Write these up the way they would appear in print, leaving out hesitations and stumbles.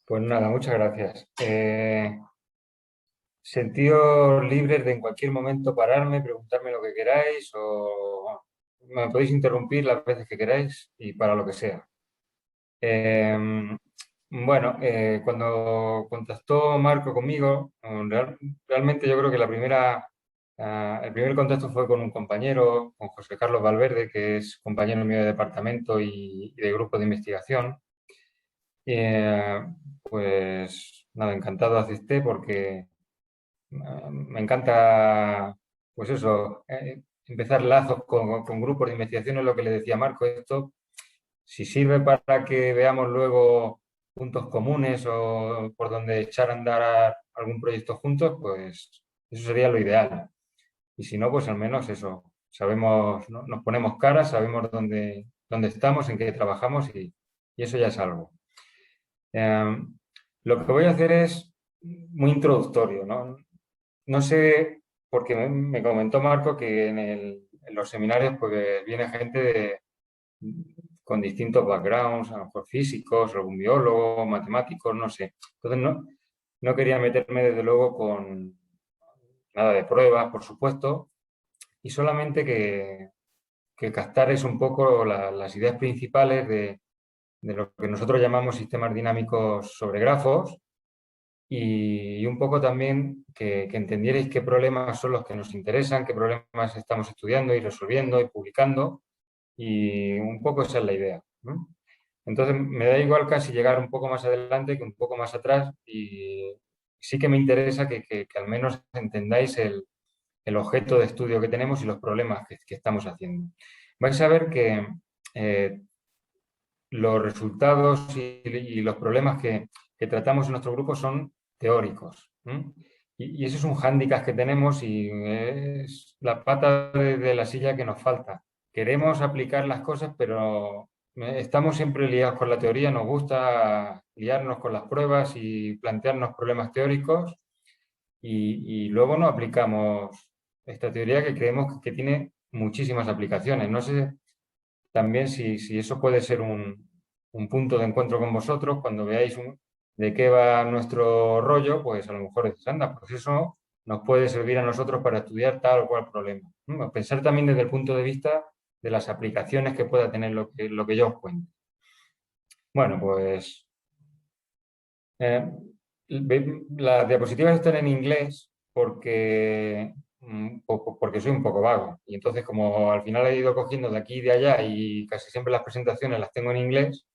Pues nada, muchas gracias. Sentidos libres de en cualquier momento pararme, preguntarme lo que queráis o me podéis interrumpir las veces que queráis y para lo que sea. Eh, cuando contactó Marco conmigo, realmente yo creo que el primer contacto fue con un compañero, con José Carlos Valverde, que es compañero mío de departamento y de grupo de investigación. Eh, pues nada, encantado asisté porque me encanta, pues eso, empezar lazos con grupos de investigación, es lo que le decía Marco. Esto, si sirve para que veamos luego puntos comunes o por donde echar a andar algún proyecto juntos, pues eso sería lo ideal. Y si no, pues al menos eso, sabemos, ¿no? Nos ponemos caras, sabemos dónde estamos, en qué trabajamos y eso ya es algo. Eh, lo que voy a hacer es muy introductorio, ¿no? No sé, porque me comentó Marco que en los seminarios pues, viene gente con distintos backgrounds, a lo mejor físicos, algún biólogo, matemáticos, no sé. Entonces no quería meterme desde luego con nada de pruebas, por supuesto, y solamente que captar es un poco las ideas principales de lo que nosotros llamamos sistemas dinámicos sobre grafos y un poco también que entendierais qué problemas son los que nos interesan, qué problemas estamos estudiando y resolviendo y publicando, y un poco esa es la idea, ¿no? Entonces, me da igual casi llegar un poco más adelante que un poco más atrás, y sí que me interesa que al menos entendáis el objeto de estudio que tenemos y los problemas que estamos haciendo. Vais a ver que eh, los resultados y los problemas que tratamos en nuestro grupo son teóricos. ¿M? Y ese es un hándicap que tenemos y es la pata de la silla que nos falta. Queremos aplicar las cosas, pero estamos siempre liados con la teoría, nos gusta liarnos con las pruebas y plantearnos problemas teóricos y luego no aplicamos esta teoría que creemos que tiene muchísimas aplicaciones. No sé también si eso puede ser un punto de encuentro con vosotros, cuando veáis de qué va nuestro rollo, pues a lo mejor decís, anda, pues eso nos puede servir a nosotros para estudiar tal o cual problema. Pensar también desde el punto de vista de las aplicaciones que pueda tener lo que yo os cuento. Bueno, pues eh, las diapositivas están en inglés porque soy un poco vago. Y entonces, como al final he ido cogiendo de aquí y de allá y casi siempre las presentaciones las tengo en inglés,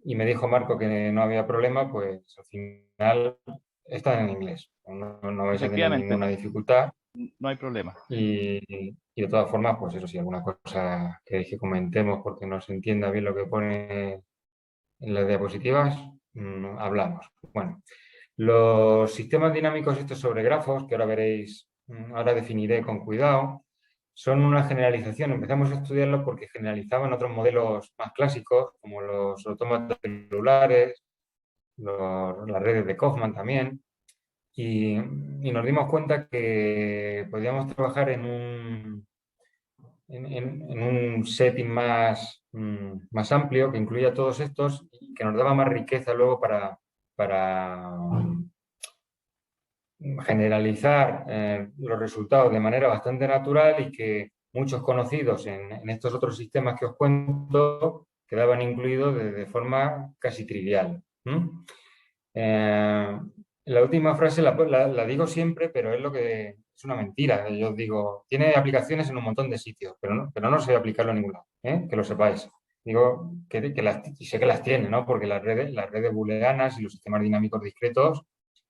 y me dijo Marco que no había problema, pues al final están en inglés. No vais a tener Efectivamente, ninguna dificultad. no hay problema. Y de todas formas, pues eso, si alguna cosa queréis que comentemos porque no se entienda bien lo que pone en las diapositivas, hablamos. Bueno, los sistemas dinámicos estos sobre grafos, que ahora veréis, ahora definiré con cuidado, son una generalización. Empezamos a estudiarlos porque generalizaban otros modelos más clásicos, como los autómatas celulares, las redes de Kaufman también, y nos dimos cuenta que podíamos trabajar en un setting más amplio que incluía todos estos y que nos daba más riqueza luego para generalizar los resultados de manera bastante natural y que muchos conocidos en estos otros sistemas que os cuento quedaban incluidos de forma casi trivial. Eh, la última frase la digo siempre, pero es lo que es una mentira. Yo digo, tiene aplicaciones en un montón de sitios, pero no sé aplicarlo en ningún lado, ¿eh? Que lo sepáis. Digo y sé que las tiene, ¿no? Porque las redes booleanas y los sistemas dinámicos discretos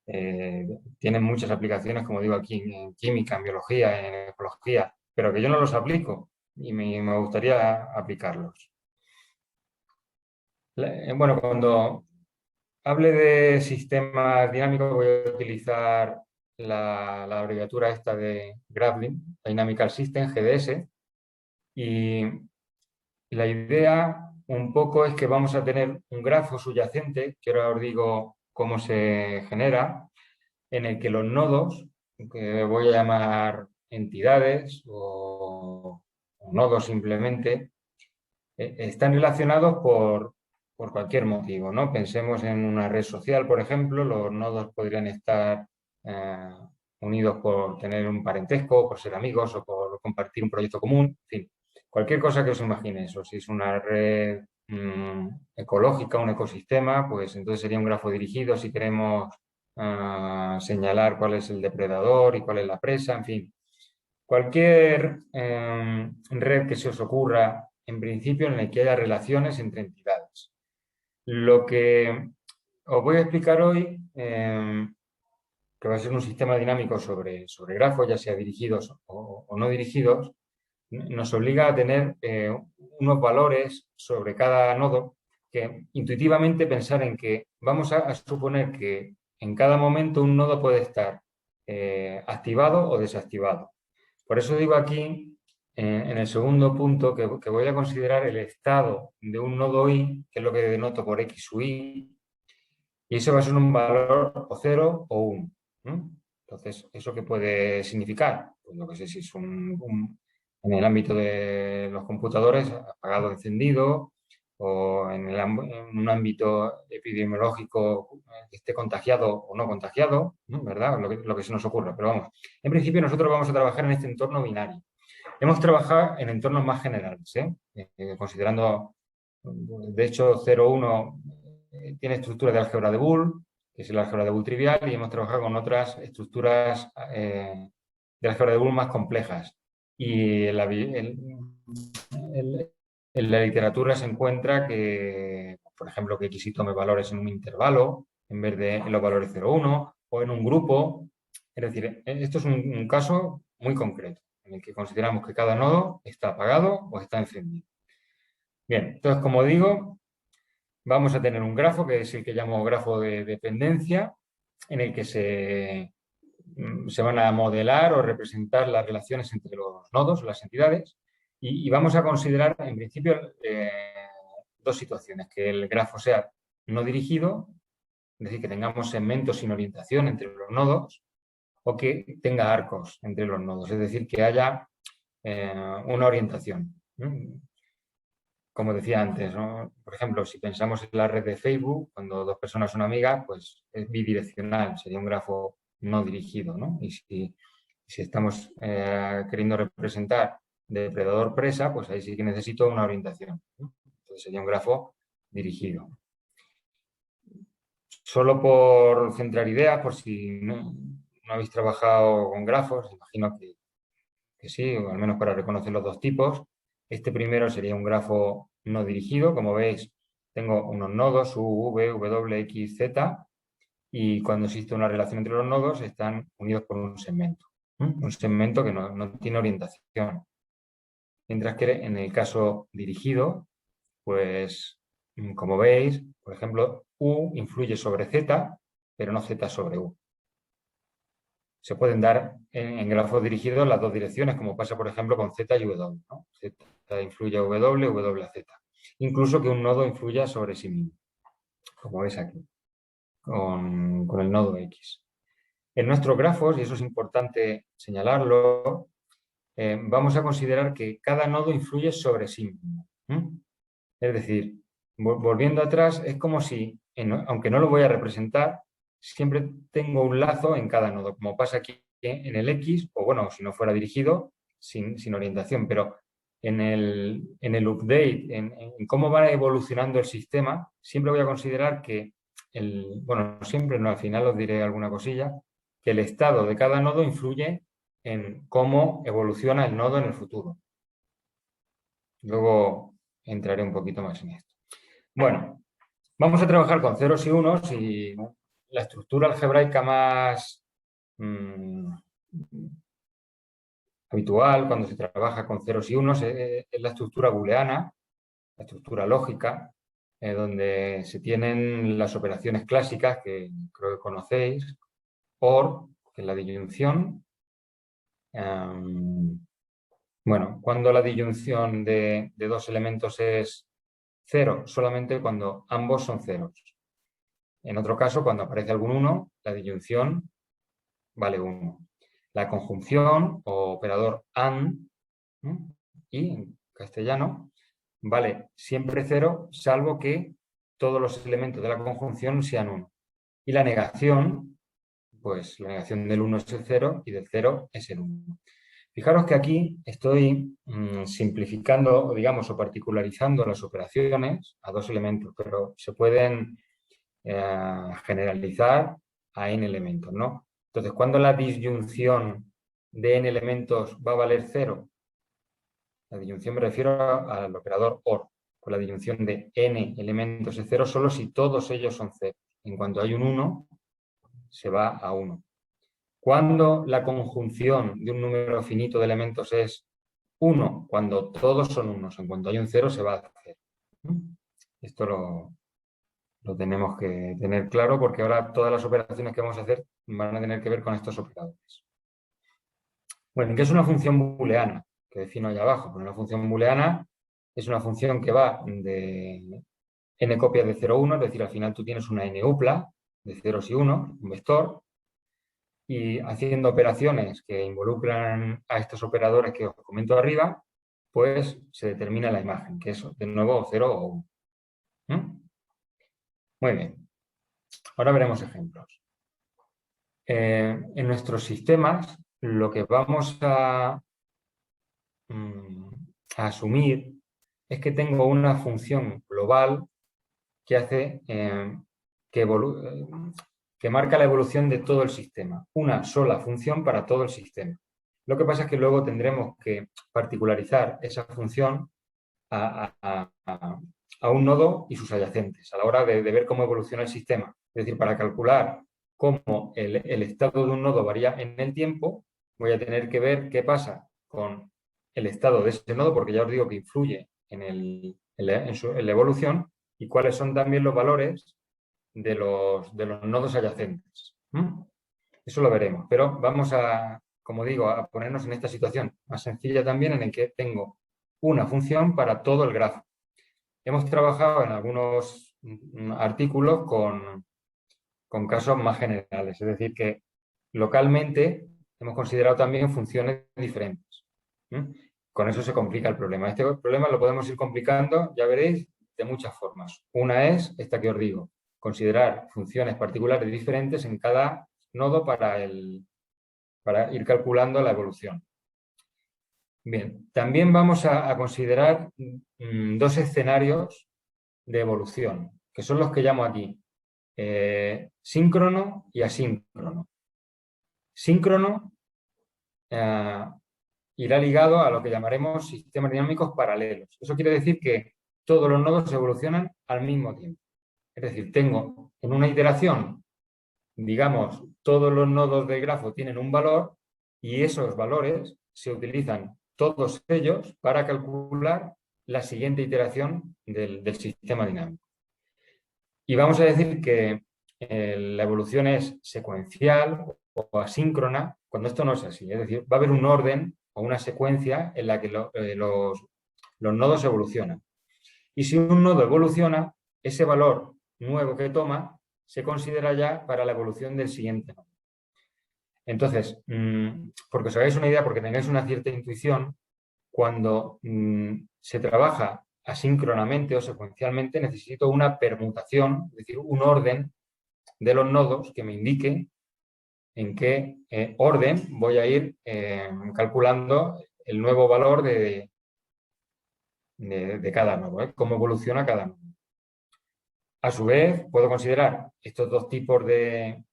eh, tienen muchas aplicaciones, como digo aquí, en química, en biología, en ecología, pero que yo no los aplico y me gustaría aplicarlos. Bueno, cuando hable de sistemas dinámicos voy a utilizar la abreviatura esta de Graphlin, Dynamical System, GDS, y la idea un poco es que vamos a tener un grafo subyacente, que ahora os digo cómo se genera, en el que los nodos, que voy a llamar entidades o nodos simplemente, están relacionados por cualquier motivo, ¿no? Pensemos en una red social, por ejemplo, los nodos podrían estar eh, unidos por tener un parentesco, por ser amigos o por compartir un proyecto común, en fin, cualquier cosa que os imaginéis, o si es una red ecológica, un ecosistema, pues entonces sería un grafo dirigido si queremos señalar cuál es el depredador y cuál es la presa, en fin. Cualquier red que se os ocurra, en principio, en la que haya relaciones entre entidades. Lo que os voy a explicar hoy, que va a ser un sistema dinámico sobre grafos, ya sea dirigidos o no dirigidos, nos obliga a tener unos valores sobre cada nodo que intuitivamente pensar en que vamos a suponer que en cada momento un nodo puede estar activado o desactivado. Por eso digo aquí, en el segundo punto, que voy a considerar el estado de un nodo i, que es lo que denoto por x u y, y eso va a ser un valor o 0 o 1. Entonces, ¿eso qué puede significar? Pues lo que sé, si es en el ámbito de los computadores, apagado, encendido, o en un ámbito epidemiológico que esté contagiado o no contagiado, ¿no? ¿Verdad? Lo que se nos ocurra. Pero vamos, en principio nosotros vamos a trabajar en este entorno binario. Hemos trabajado en entornos más generales, considerando, de hecho, 0,1 tiene estructura de álgebra de Boole, que es el álgebra de Boole trivial, y hemos trabajado con otras estructuras de álgebra de Boole más complejas. Y en la literatura se encuentra que, por ejemplo, que x tome valores en un intervalo en vez de en los valores 0,1 o en un grupo. Es decir, esto es un caso muy concreto en el que consideramos que cada nodo está apagado o está encendido. Bien, entonces, como digo, vamos a tener un grafo que es el que llamo grafo de dependencia, en el que se van a modelar o representar las relaciones entre los nodos, las entidades, y vamos a considerar, en principio, dos situaciones: que el grafo sea no dirigido, es decir, que tengamos segmentos sin orientación entre los nodos, o que tenga arcos entre los nodos, es decir, que haya una orientación. Como decía antes, ¿no? Por ejemplo, si pensamos en la red de Facebook, cuando dos personas son amigas, pues es bidireccional, sería un grafo no dirigido, ¿no? Y si estamos queriendo representar depredador-presa, pues ahí sí que necesito una orientación, ¿no? Entonces sería un grafo dirigido. Solo por centrar ideas, por si no habéis trabajado con grafos, imagino que sí, o al menos para reconocer los dos tipos. Este primero sería un grafo no dirigido. Como veis, tengo unos nodos, U, V, W, X, Z, y cuando existe una relación entre los nodos están unidos por un segmento. Un segmento que no tiene orientación. Mientras que en el caso dirigido, pues como veis, por ejemplo, U influye sobre Z, pero no Z sobre U. Se pueden dar en grafos dirigidos las dos direcciones, como pasa, por ejemplo, con Z y W, ¿no? Z influye a W, W a Z. Incluso que un nodo influya sobre sí mismo, como veis aquí, con el nodo X. En nuestros grafos, y eso es importante señalarlo, vamos a considerar que cada nodo influye sobre sí mismo. Es decir, volviendo atrás, es como si, aunque no lo voy a representar, siempre tengo un lazo en cada nodo, como pasa aquí en el X, o bueno, si no fuera dirigido, sin orientación, pero en el update, en cómo va evolucionando el sistema, siempre voy a considerar que, bueno, siempre no, al final os diré alguna cosilla, que el estado de cada nodo influye en cómo evoluciona el nodo en el futuro. Luego entraré un poquito más en esto. Bueno, vamos a trabajar con ceros y unos, y la estructura algebraica más habitual cuando se trabaja con ceros y unos es la estructura booleana, la estructura lógica, donde se tienen las operaciones clásicas que creo que conocéis: OR, que es la disyunción. Bueno, cuando la disyunción de dos elementos es cero, solamente cuando ambos son ceros. En otro caso, cuando aparece algún 1, la disyunción vale 1. La conjunción o operador AND, y en castellano, vale siempre 0, salvo que todos los elementos de la conjunción sean 1. Y la negación, pues la negación del 1 es el 0 y del 0 es el 1. Fijaros que aquí estoy simplificando, digamos, o particularizando las operaciones a 2 elementos, pero se pueden generalizar a n elementos, ¿no? Entonces, ¿cuándo la disyunción de n elementos va a valer 0? La disyunción me refiero al operador OR. Pues la disyunción de n elementos es 0 solo si todos ellos son 0. En cuanto hay un 1, se va a 1. ¿Cuándo la conjunción de un número finito de elementos es 1? Cuando todos son 1. En cuanto hay un 0, se va a 0. Esto lo tenemos que tener claro porque ahora todas las operaciones que vamos a hacer van a tener que ver con estos operadores. Bueno, ¿qué es una función booleana? Que defino ahí abajo. Pues una función booleana es una función que va de n copias de 0 a 1, es decir, al final tú tienes una n upla de ceros y 1, un vector, y haciendo operaciones que involucran a estos operadores que os comento arriba, pues se determina la imagen, que es de nuevo 0 o 1. Muy bien. Ahora veremos ejemplos. En nuestros sistemas, lo que vamos a asumir es que tengo una función global que hace que marca la evolución de todo el sistema. Una sola función para todo el sistema. Lo que pasa es que luego tendremos que particularizar esa función a un nodo y sus adyacentes a la hora de ver cómo evoluciona el sistema. Es decir, para calcular cómo el estado de un nodo varía en el tiempo, voy a tener que ver qué pasa con el estado de ese nodo, porque ya os digo que influye en la evolución, y cuáles son también los valores de los nodos adyacentes. Eso lo veremos, pero vamos a, como digo, a ponernos en esta situación más sencilla también, en la que tengo una función para todo el grafo. Hemos trabajado en algunos artículos con casos más generales, es decir, que localmente hemos considerado también funciones diferentes. Con eso se complica el problema. Este problema lo podemos ir complicando, ya veréis, de muchas formas. Una es esta que os digo, considerar funciones particulares diferentes en cada nodo para ir calculando la evolución. Bien, también vamos a considerar 2 escenarios de evolución, que son los que llamo aquí síncrono y asíncrono. Síncrono irá ligado a lo que llamaremos sistemas dinámicos paralelos. Eso quiere decir que todos los nodos evolucionan al mismo tiempo. Es decir, tengo en una iteración, digamos, todos los nodos del grafo tienen un valor y esos valores se utilizan todos ellos para calcular la siguiente iteración del sistema dinámico. Y vamos a decir que la evolución es secuencial o asíncrona, cuando esto no es así. Es decir, va a haber un orden o una secuencia en la que los nodos evolucionan. Y si un nodo evoluciona, ese valor nuevo que toma se considera ya para la evolución del siguiente nodo. Entonces, porque os hagáis una idea, porque tengáis una cierta intuición, cuando se trabaja asíncronamente o secuencialmente, necesito una permutación, es decir, un orden de los nodos que me indique en qué orden voy a ir calculando el nuevo valor de cada nodo, cómo evoluciona cada nodo. A su vez, puedo considerar estos 2 tipos de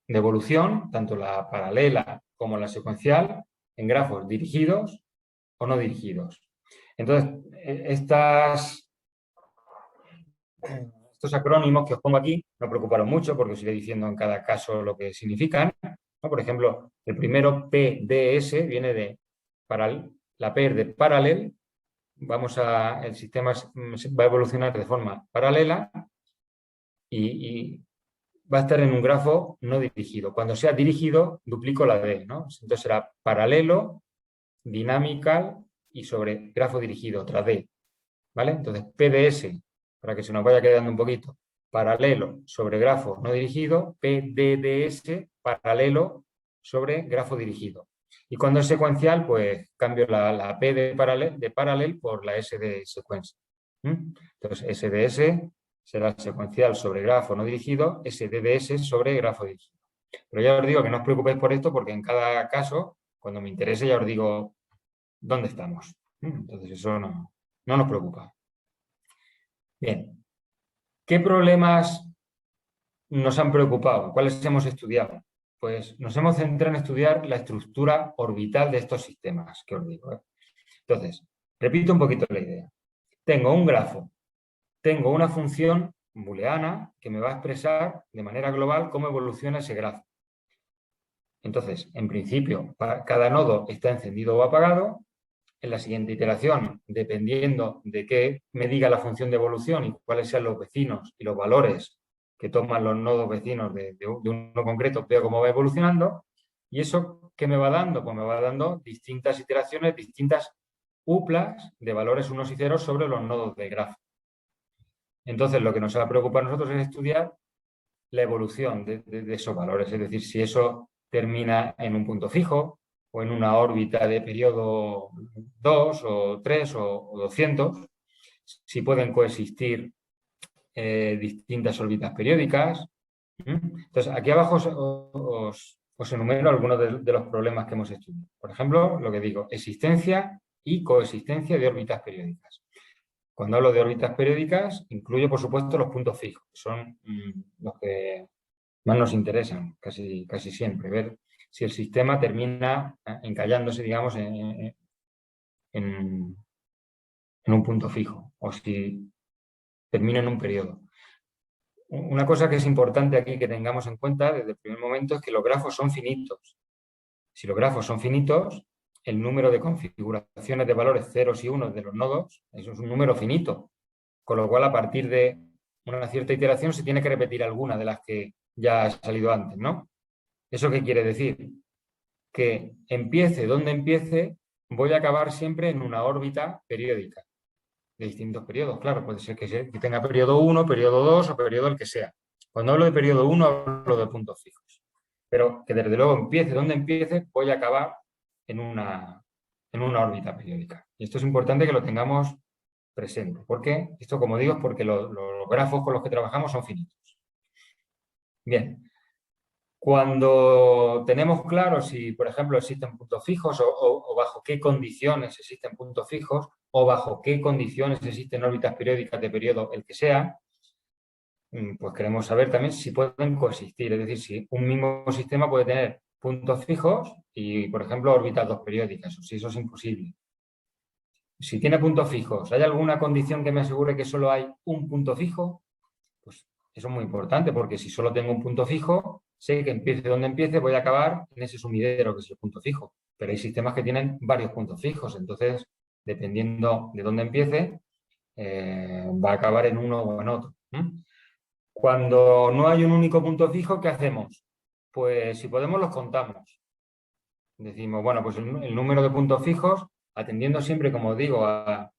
evolución, tanto la paralela como la secuencial, en grafos dirigidos o no dirigidos. Entonces, estos acrónimos que os pongo aquí no preocuparon mucho porque os iré diciendo en cada caso lo que significan, ¿no? Por ejemplo, el primero PDS viene de la P de paralel. El sistema va a evolucionar de forma paralela y va a estar en un grafo no dirigido. Cuando sea dirigido, duplico la D, ¿no? Entonces será paralelo, dinámica y sobre grafo dirigido, otra D. ¿Vale? Entonces, PDS, para que se nos vaya quedando un poquito, paralelo sobre grafo no dirigido, PDDS, paralelo sobre grafo dirigido. Y cuando es secuencial, pues cambio la P de paralel por la S de secuencia. Entonces, SDS será secuencial sobre grafo no dirigido, SDDS sobre grafo dirigido. Pero ya os digo que no os preocupéis por esto porque en cada caso, cuando me interese, ya os digo dónde estamos. Entonces eso no nos preocupa. Bien, ¿qué problemas nos han preocupado? ¿Cuáles hemos estudiado? Pues nos hemos centrado en estudiar la estructura orbital de estos sistemas, que os digo. Entonces, repito un poquito la idea. Tengo un grafo, tengo una función booleana que me va a expresar de manera global cómo evoluciona ese grafo. Entonces, en principio, cada nodo está encendido o apagado. En la siguiente iteración, dependiendo de qué me diga la función de evolución y cuáles sean los vecinos y los valores que toman los nodos vecinos de uno concreto, veo cómo va evolucionando. ¿Y eso qué me va dando? Pues me va dando distintas iteraciones, distintas uplas de valores unos y ceros sobre los nodos del grafo. Entonces, lo que nos va a preocupar a nosotros es estudiar la evolución de esos valores, es decir, si eso termina en un punto fijo o en una órbita de periodo 2 o 3 o 200, si pueden coexistir distintas órbitas periódicas. Entonces, aquí abajo os enumero algunos de los problemas que hemos estudiado. Por ejemplo, lo que digo, existencia y coexistencia de órbitas periódicas. Cuando hablo de órbitas periódicas, incluyo, por supuesto, los puntos fijos, que son los que más nos interesan casi siempre, ver si el sistema termina encallándose, digamos, en un punto fijo o si termina en un periodo. Una cosa que es importante aquí que tengamos en cuenta desde el primer momento es que los grafos son finitos. Si los grafos son finitos, el número de configuraciones de valores ceros y unos de los nodos, eso es un número finito, con lo cual a partir de una cierta iteración se tiene que repetir alguna de las que ya ha salido antes, ¿no? ¿Eso qué quiere decir? Que empiece donde empiece, voy a acabar siempre en una órbita periódica de distintos periodos. Claro, puede ser que tenga periodo 1, periodo 2 o periodo el que sea. Cuando hablo de periodo 1 hablo de puntos fijos. Pero que desde luego empiece donde empiece, voy a acabar en una órbita periódica. Y esto es importante que lo tengamos presente. ¿Por qué? Esto, como digo, es porque los grafos con los que trabajamos son finitos. Bien, cuando tenemos claro si, por ejemplo, existen puntos fijos o bajo qué condiciones existen puntos fijos o bajo qué condiciones existen órbitas periódicas de periodo el que sea, pues queremos saber también si pueden coexistir. Es decir, si un mismo sistema puede tener puntos fijos y, por ejemplo, órbitas dos periódicas, o si eso es imposible. Si tiene puntos fijos, ¿hay alguna condición que me asegure que solo hay un punto fijo? Pues eso es muy importante porque si solo tengo un punto fijo, sé que empiece donde empiece, voy a acabar en ese sumidero que es el punto fijo. Pero hay sistemas que tienen varios puntos fijos, entonces, dependiendo de dónde empiece, va a acabar en uno o en otro. Cuando no hay un único punto fijo, ¿qué hacemos? Pues si podemos los contamos. Decimos, bueno, pues el número de puntos fijos, atendiendo siempre, como digo, a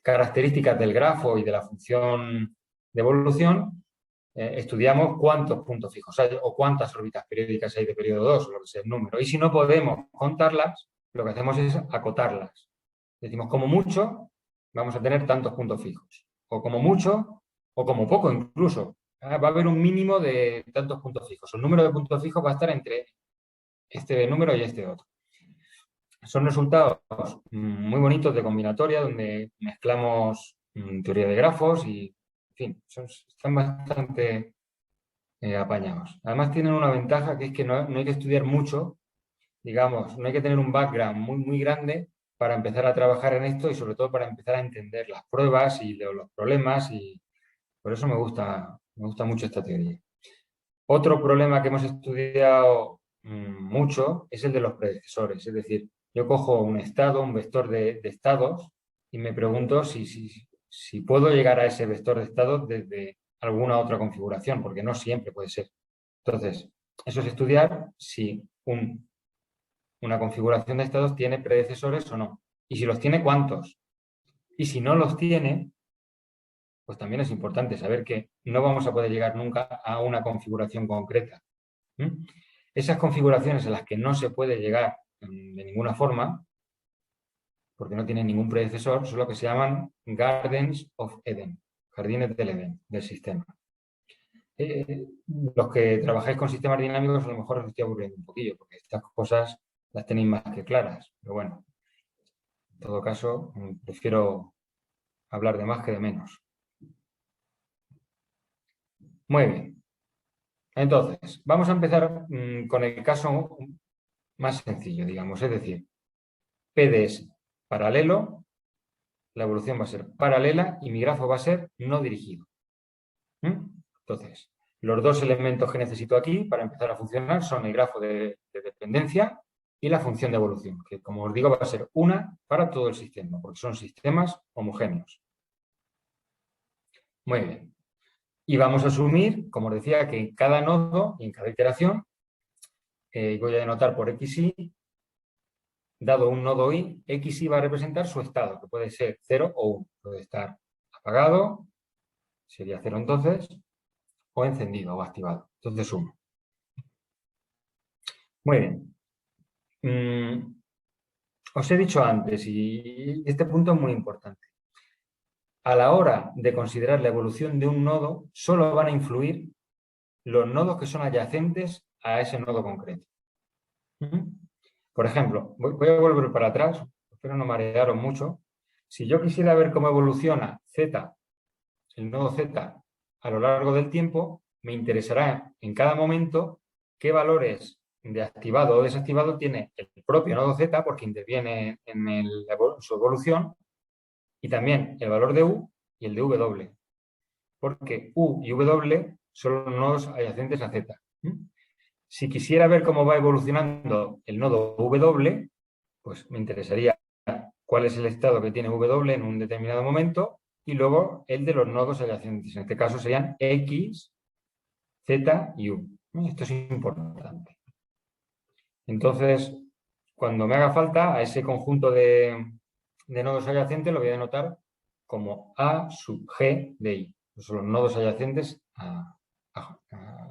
características del grafo y de la función de evolución, estudiamos cuántos puntos fijos hay o cuántas órbitas periódicas hay de periodo 2, o lo que sea el número. Y si no podemos contarlas, lo que hacemos es acotarlas. Decimos, como mucho, vamos a tener tantos puntos fijos. O como mucho, o como poco incluso. Va a haber un mínimo de tantos puntos fijos. El número de puntos fijos va a estar entre este número y este otro. Son resultados muy bonitos de combinatoria, donde mezclamos teoría de grafos y, en fin, están bastante apañados. Además tienen una ventaja que es que no hay que estudiar mucho, digamos, no hay que tener un background muy grande para empezar a trabajar en esto y sobre todo para empezar a entender las pruebas y los problemas y por eso me gusta mucho esta teoría. Otro problema que hemos estudiado mucho es el de los predecesores, es decir, yo cojo un estado, un vector de estados y me pregunto si puedo llegar a ese vector de estados desde alguna otra configuración, porque no siempre puede ser. Entonces, eso es estudiar si una configuración de estados tiene predecesores o no. Y si los tiene, ¿cuántos? Y si no los tiene, pues también es importante saber que no vamos a poder llegar nunca a una configuración concreta. Esas configuraciones a las que no se puede llegar de ninguna forma, porque no tienen ningún predecesor, son lo que se llaman Gardens of Eden. jardines del Edén, del sistema. Los que trabajáis con sistemas dinámicos a lo mejor os estoy aburriendo un poquillo, porque estas cosas las tenéis más que claras. Pero bueno, en todo caso, prefiero hablar de más que de menos. Muy bien. Entonces, vamos a empezar con el caso más sencillo, digamos, es decir, PDS paralelo, la evolución va a ser paralela y mi grafo va a ser no dirigido. Entonces, los dos elementos que necesito aquí para empezar a funcionar son el grafo de dependencia y la función de evolución, que como os digo va a ser una para todo el sistema, porque son sistemas homogéneos. Muy bien. Y vamos a asumir, como os decía, que en cada nodo y en cada iteración, voy a denotar por xy, dado un nodo i, xy va a representar su estado, que puede ser 0 o 1. Puede estar apagado, sería 0 entonces, o encendido o activado. Entonces 1. Muy bien. Os he dicho antes, y este punto es muy importante. A la hora de considerar la evolución de un nodo, solo van a influir los nodos que son adyacentes a ese nodo concreto. Por ejemplo, voy a volver para atrás, espero no marearos mucho. Si yo quisiera ver cómo evoluciona Z, el nodo Z, a lo largo del tiempo, me interesará en cada momento qué valores de activado o desactivado tiene el propio nodo Z, porque interviene en su evolución, y también el valor de U y el de W, porque U y W son los nodos adyacentes a Z. Si quisiera ver cómo va evolucionando el nodo W, pues me interesaría cuál es el estado que tiene W en un determinado momento y luego el de los nodos adyacentes. En este caso serían X, Z y U. Esto es importante. Entonces, cuando me haga falta, a ese conjunto de nodos adyacentes lo voy a denotar como A sub G de I. Son los nodos adyacentes a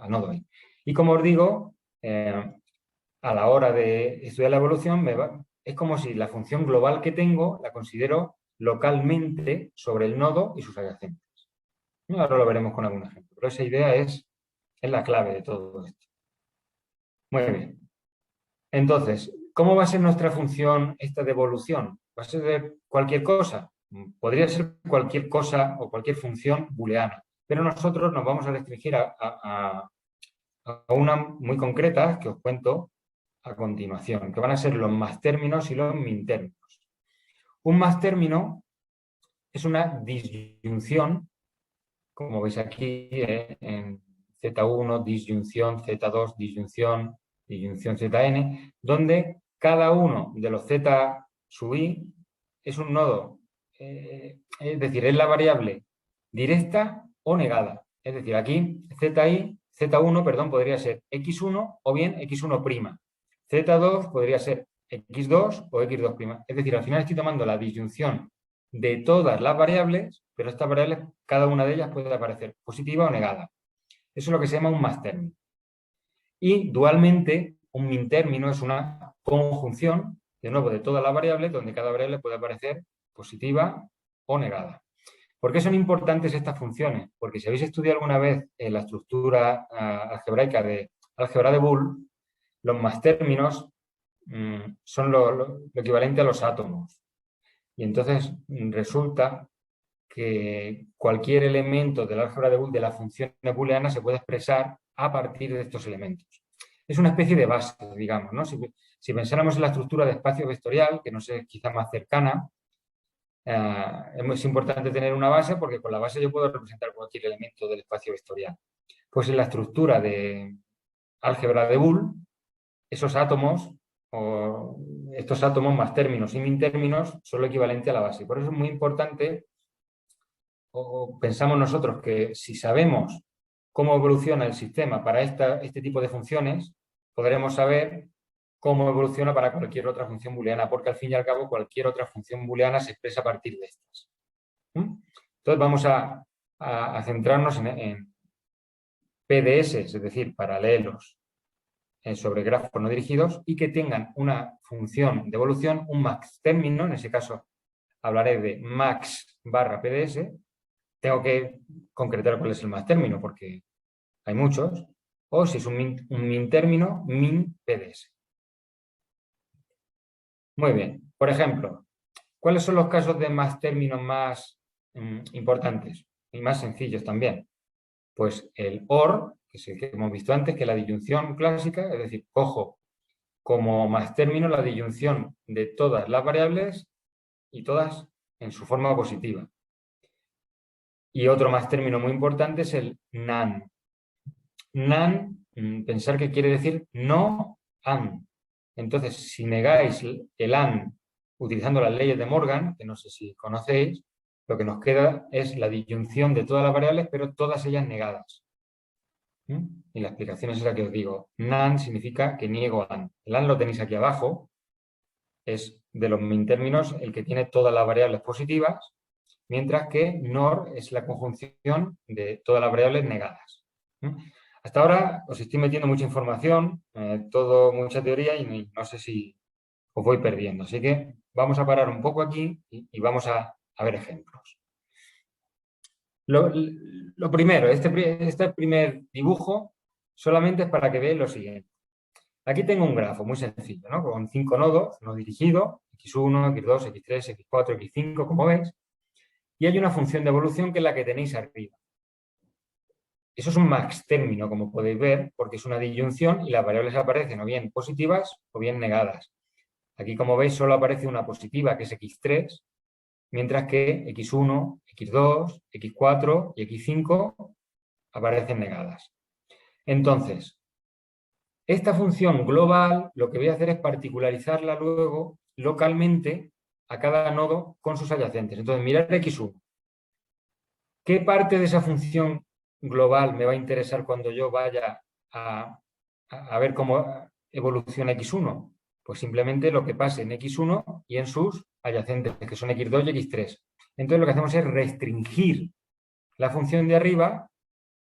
nodo I. Y como os digo, a la hora de estudiar la evolución, es como si la función global que tengo la considero localmente sobre el nodo y sus adyacentes. Ahora lo veremos con algún ejemplo, pero esa idea es la clave de todo esto. Muy bien. Entonces, ¿cómo va a ser nuestra función esta de evolución? ¿Va a ser de cualquier cosa? Podría ser cualquier cosa o cualquier función booleana, pero nosotros nos vamos a restringir a una muy concreta que os cuento a continuación, que van a ser los más términos y los min términos. Un más término es una disyunción, como veis aquí en Z1, disyunción, Z2, disyunción, disyunción Zn, donde cada uno de los Z sub i es un nodo, es decir, es la variable directa o negada. Es decir, aquí Z1, perdón, podría ser X1 o bien X1'. Z2 podría ser X2 o X2'. Es decir, al final estoy tomando la disyunción de todas las variables, pero estas variables, cada una de ellas puede aparecer positiva o negada. Eso es lo que se llama un más término. Y dualmente, un min término es una conjunción, de nuevo, de todas las variables, donde cada variable puede aparecer positiva o negada. ¿Por qué son importantes estas funciones? Porque si habéis estudiado alguna vez la estructura algebraica de álgebra de Boole, los más términos son lo equivalente a los átomos. Y entonces resulta que cualquier elemento del álgebra de Boole, de la función booleana, se puede expresar a partir de estos elementos. Es una especie de base, digamos, ¿no? Si pensáramos en la estructura de espacio vectorial, que nos es quizá más cercana, es importante tener una base porque con la base yo puedo representar cualquier elemento del espacio vectorial. Pues en la estructura de álgebra de Boole, esos átomos o estos átomos más términos y min términos son lo equivalente a la base. Por eso es muy importante, o pensamos nosotros que si sabemos cómo evoluciona el sistema para este tipo de funciones, podremos saber cómo evoluciona para cualquier otra función booleana, porque al fin y al cabo cualquier otra función booleana se expresa a partir de estas. Entonces vamos a centrarnos en PDS, es decir, paralelos sobre grafos no dirigidos y que tengan una función de evolución, un max término, en ese caso hablaré de max barra PDS, tengo que concretar cuál es el más término, porque hay muchos. O si es un min término, min PDS. Muy bien. Por ejemplo, ¿cuáles son los casos de más términos más importantes y más sencillos también? Pues el OR, que es el que hemos visto antes, que es la disyunción clásica, es decir, cojo como más término la disyunción de todas las variables y todas en su forma positiva. Y otro más término muy importante es el NaN. NaN, pensar que quiere decir no AND. Entonces, si negáis el AND utilizando las leyes de Morgan, que no sé si conocéis, lo que nos queda es la disyunción de todas las variables, pero todas ellas negadas. Y la explicación es la que os digo. NaN significa que niego AND. El AND lo tenéis aquí abajo. Es de los min términos el que tiene todas las variables positivas, mientras que NOR es la conjunción de todas las variables negadas. Hasta ahora os estoy metiendo mucha información, todo mucha teoría y no sé si os voy perdiendo. Así que vamos a parar un poco aquí y vamos a ver ejemplos. Lo primero, este primer dibujo solamente es para que veáis lo siguiente. Aquí tengo un grafo muy sencillo, ¿no? Con 5 nodos, no dirigido, x1, x2, x3, x4, x5, como veis. Y hay una función de evolución que es la que tenéis arriba. Eso es un max término, como podéis ver, porque es una disyunción y las variables aparecen o bien positivas o bien negadas. Aquí, como veis, solo aparece una positiva, que es x3, mientras que x1, x2, x4 y x5 aparecen negadas. Entonces, esta función global lo que voy a hacer es particularizarla luego localmente a cada nodo con sus adyacentes. Entonces, mirad x1. ¿Qué parte de esa función global me va a interesar cuando yo vaya a ver cómo evoluciona x1? Pues simplemente lo que pase en x1 y en sus adyacentes, que son x2 y x3. Entonces lo que hacemos es restringir la función de arriba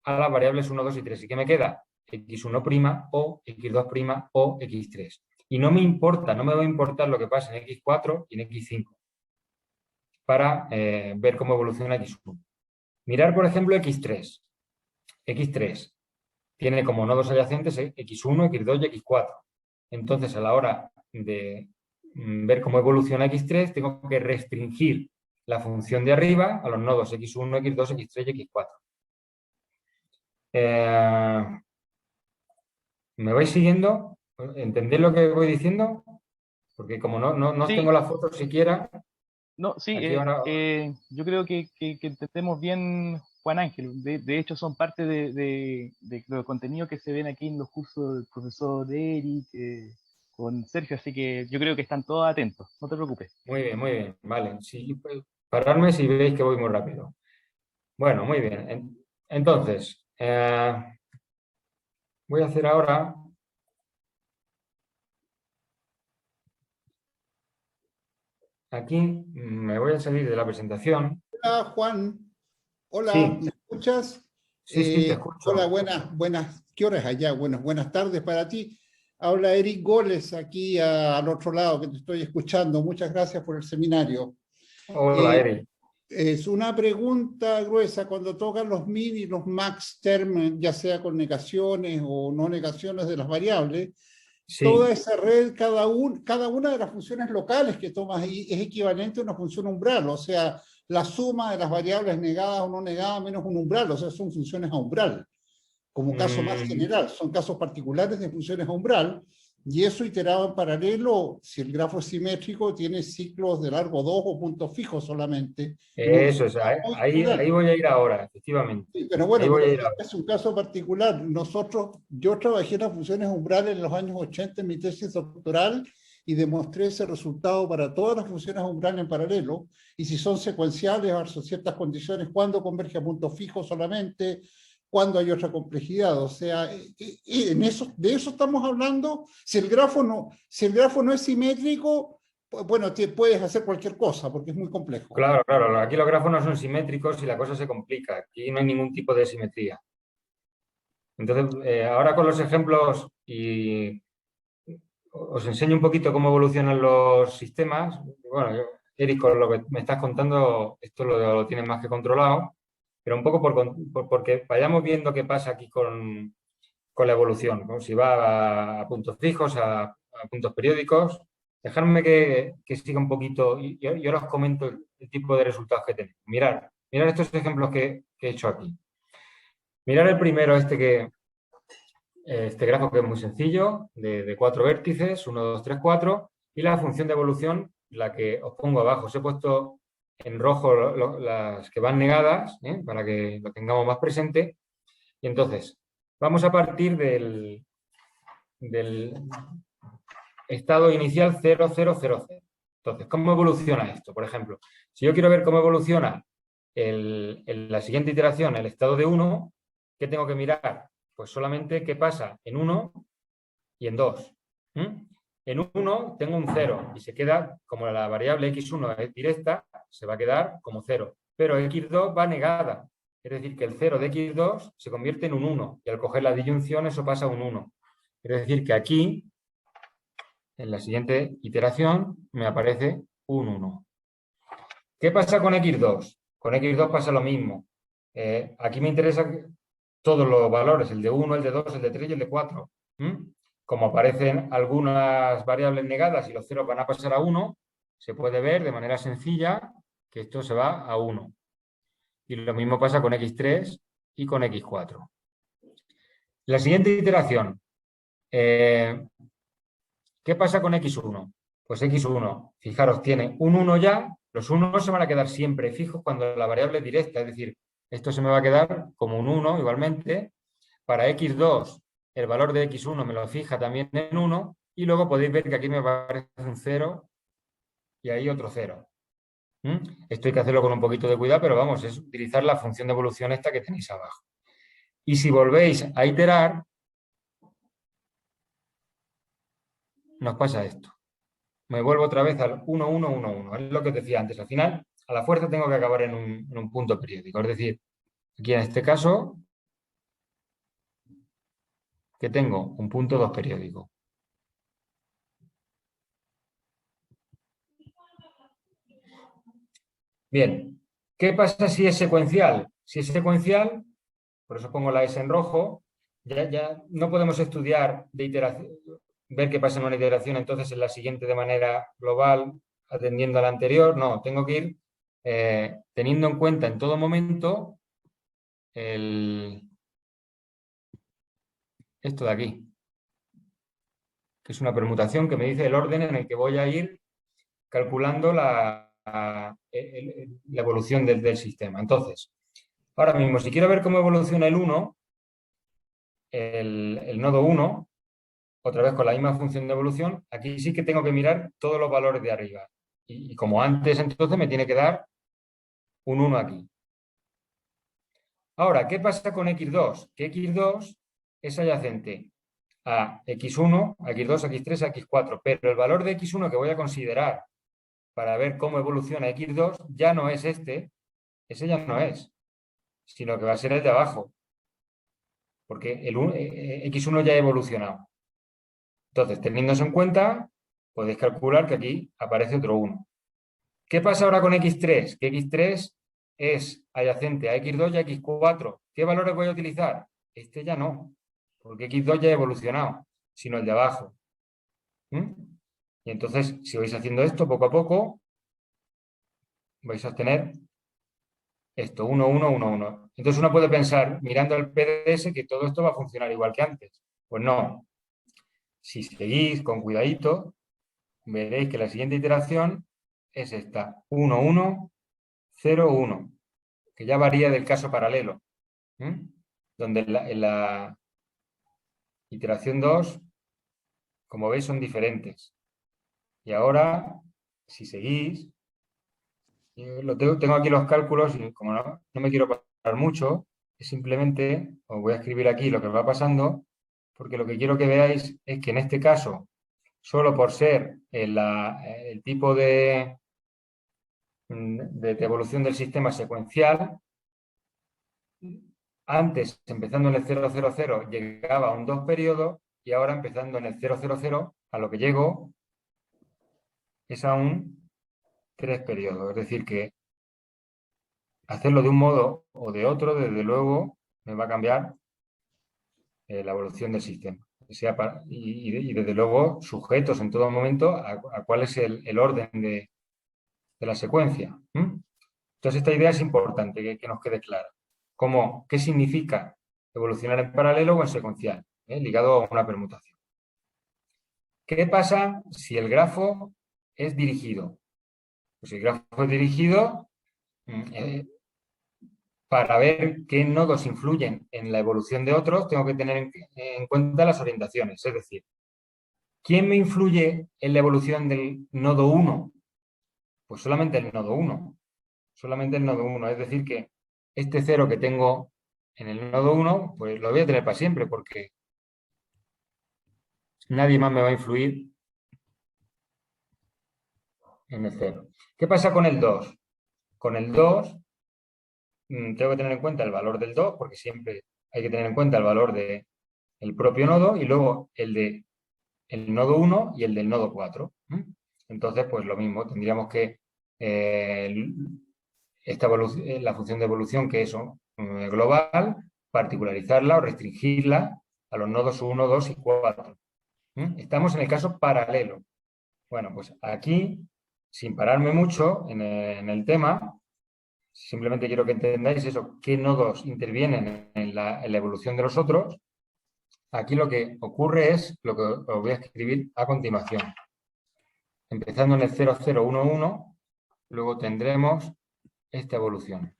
a las variables 1, 2 y 3. ¿Y qué me queda? x1' o x2' o x3. Y no me importa, no me va a importar lo que pase en x4 y en x5 para ver cómo evoluciona x1. Mirar, por ejemplo, x3. x3 tiene como nodos adyacentes x1, x2 y x4. Entonces, a la hora de ver cómo evoluciona x3, tengo que restringir la función de arriba a los nodos x1, x2, x3 y x4. ¿Me vais siguiendo? ¿Entendéis lo que voy diciendo? Porque como no Sí, tengo la foto siquiera, no, sí, aquí ahora... yo creo que entendemos bien, Juan Ángel. De hecho, son parte de los contenidos que se ven aquí en los cursos del profesor Eric, con Sergio, así que yo creo que están todos atentos, no te preocupes. muy bien, vale. Sí, pues, pararme si veis que voy muy rápido. Bueno, muy bien. Entonces, voy a hacer ahora... Aquí me voy a salir de la presentación. Hola Juan, hola, ¿me Sí, escuchas? sí, te Hola, escucho. buenas, ¿qué hora es allá? Buenas tardes para ti. Habla Eric Goles aquí al otro lado que te estoy escuchando. Muchas gracias por el seminario. Hola, Eh, Eri. es una pregunta gruesa cuando tocan los min y los max term, ya sea con negaciones o no negaciones de las variables. Toda Sí, esa red, cada una de las funciones locales que tomas ahí es equivalente a una función umbral, o sea, la suma de las variables negadas o no negadas menos un umbral, o sea, son funciones a umbral, como caso más mm, general, son casos particulares de funciones a umbral, y eso iterado en paralelo, si el grafo es simétrico, tiene ciclos de largo 2 o puntos fijos solamente, en un eso es, resultado muy ahí general. voy a ir ahora, efectivamente. Sí, pero Ahí bueno, voy pero a ir este ahora. es un caso particular. Yo trabajé en las funciones umbrales en los años 80 en mi tesis doctoral y demostré ese resultado para todas las funciones umbrales en paralelo. Y si son secuenciales, bajo ciertas condiciones, cuándo converge a puntos fijos solamente, cuándo hay otra complejidad. O sea, de eso estamos hablando. Si el grafo no es simétrico, bueno, puedes hacer cualquier cosa porque es muy complejo. Claro, claro, aquí los grafos no son simétricos y la cosa se complica. Aquí no hay ningún tipo de simetría. Entonces, ahora con los ejemplos y os enseño un poquito cómo evolucionan los sistemas. Bueno, Eric, con lo que me estás contando, esto lo tienes más que controlado. pero un poco porque vayamos viendo qué pasa aquí con la evolución, ¿no? Si va a puntos fijos, a puntos periódicos. Dejadme que siga un poquito y yo os comento el tipo de resultados que tenemos. Mirad estos ejemplos que he hecho aquí. Mirad el primero, este grafo que es muy sencillo, de 4 vértices, 1, 2, 3, 4, y la función de evolución, la que os pongo abajo. Os he puesto en rojo las que van negadas, para que lo tengamos más presente. Y entonces, vamos a partir del estado inicial 0, 0, 0, 0. Entonces, ¿cómo evoluciona esto? Por ejemplo, si yo quiero ver cómo evoluciona en la siguiente iteración el estado de 1, ¿qué tengo que mirar? Pues solamente qué pasa en 1 y en 2. En 1 tengo un 0 y se queda, como la variable x1 es directa, se va a quedar como 0. Pero x2 va negada. Es decir, que el 0 de x2 se convierte en un 1 y al coger la disyunción eso pasa a un 1. Es decir, que aquí, en la siguiente iteración, me aparece un 1. ¿Qué pasa con x2? Con x2 pasa lo mismo. Aquí me interesa todos los valores, el de 1, el de 2, el de 3 y el de 4. Como aparecen algunas variables negadas y los ceros van a pasar a 1, se puede ver de manera sencilla que esto se va a 1. Y lo mismo pasa con x3 y con x4. La siguiente iteración. ¿Qué pasa con x1? Pues x1, fijaros, tiene un 1 ya. Los 1 se van a quedar siempre fijos cuando la variable es directa. Es decir, esto se me va a quedar como un 1 igualmente. Para x2, el valor de x1 me lo fija también en 1. Y luego podéis ver que aquí me aparece un 0 y ahí otro 0. Esto hay que hacerlo con un poquito de cuidado, pero vamos, es utilizar la función de evolución esta que tenéis abajo. Y si volvéis a iterar, nos pasa esto. Me vuelvo otra vez al 1, 1, 1, 1. Es lo que os decía antes. Al final, a la fuerza tengo que acabar en un punto periódico. Es decir, aquí en este caso, que tengo un punto 2 periódico. Bien, ¿qué pasa si es secuencial? Si es secuencial, por eso pongo la S en rojo, ya no podemos estudiar de iteración, ver qué pasa en una iteración, entonces en la siguiente de manera global, atendiendo a la anterior. No, tengo que ir teniendo en cuenta en todo momento esto de aquí, que es una permutación que me dice el orden en el que voy a ir calculando la evolución del sistema. Entonces, ahora mismo, si quiero ver cómo evoluciona el 1, el nodo 1, otra vez con la misma función de evolución, aquí sí que tengo que mirar todos los valores de arriba. Y como antes, entonces me tiene que dar un 1 aquí. Ahora, ¿qué pasa con x2? Que x2 es adyacente a x1, a x2, a x3, a x4, pero el valor de x1 que voy a considerar para ver cómo evoluciona x2 ya no es ese ya no es, sino que va a ser el de abajo, porque x1 ya ha evolucionado. Entonces, teniendo eso en cuenta, podéis calcular que aquí aparece otro 1. ¿Qué pasa ahora con x3? Que x3 es adyacente a x2 y a x4. ¿Qué valores voy a utilizar? Este ya no, porque x2 ya ha evolucionado, sino el de abajo. Y entonces, si vais haciendo esto poco a poco, vais a obtener esto, 1, 1, 1, 1. Entonces uno puede pensar, mirando el PDS, que todo esto va a funcionar igual que antes. Pues no. Si seguís con cuidadito, veréis que la siguiente iteración es esta, 1, 1, 0, 1, que ya varía del caso paralelo, donde en la iteración 2, como veis, son diferentes. Y ahora, si seguís, tengo aquí los cálculos y como no me quiero pasar mucho, simplemente os voy a escribir aquí lo que va pasando, porque lo que quiero que veáis es que en este caso, solo por ser el tipo de evolución del sistema secuencial, antes, empezando en el 000, llegaba a un 2 periodos y ahora empezando en el 000, a lo que llego es a un 3 periodos. Es decir que hacerlo de un modo o de otro, desde luego, me va a cambiar la evolución del sistema. Y desde luego, sujetos en todo momento a cuál es el orden de la secuencia. Entonces, esta idea es importante que nos quede clara. ¿Qué significa evolucionar en paralelo o en secuencial? Ligado a una permutación. ¿Qué pasa si el grafo es dirigido? Pues si el grafo es dirigido, para ver qué nodos influyen en la evolución de otros, tengo que tener en cuenta las orientaciones. Es decir, ¿quién me influye en la evolución del nodo 1? Pues solamente el nodo 1. Solamente el nodo 1. Es decir, que este 0 que tengo en el nodo 1, pues lo voy a tener para siempre, porque nadie más me va a influir en el 0. ¿Qué pasa con el 2? Con el 2 tengo que tener en cuenta el valor del 2, porque siempre hay que tener en cuenta el valor del propio nodo, y luego el de el nodo 1 y el del nodo 4. Entonces, pues lo mismo, tendríamos que la función de evolución, que es global, particularizarla o restringirla a los nodos 1, 2 y 4. Estamos en el caso paralelo. Bueno, pues aquí, sin pararme mucho en el tema, simplemente quiero que entendáis eso, qué nodos intervienen en la evolución de los otros. Aquí lo que ocurre es lo que os voy a escribir a continuación. Empezando en el 0011, luego tendremos esta evolución.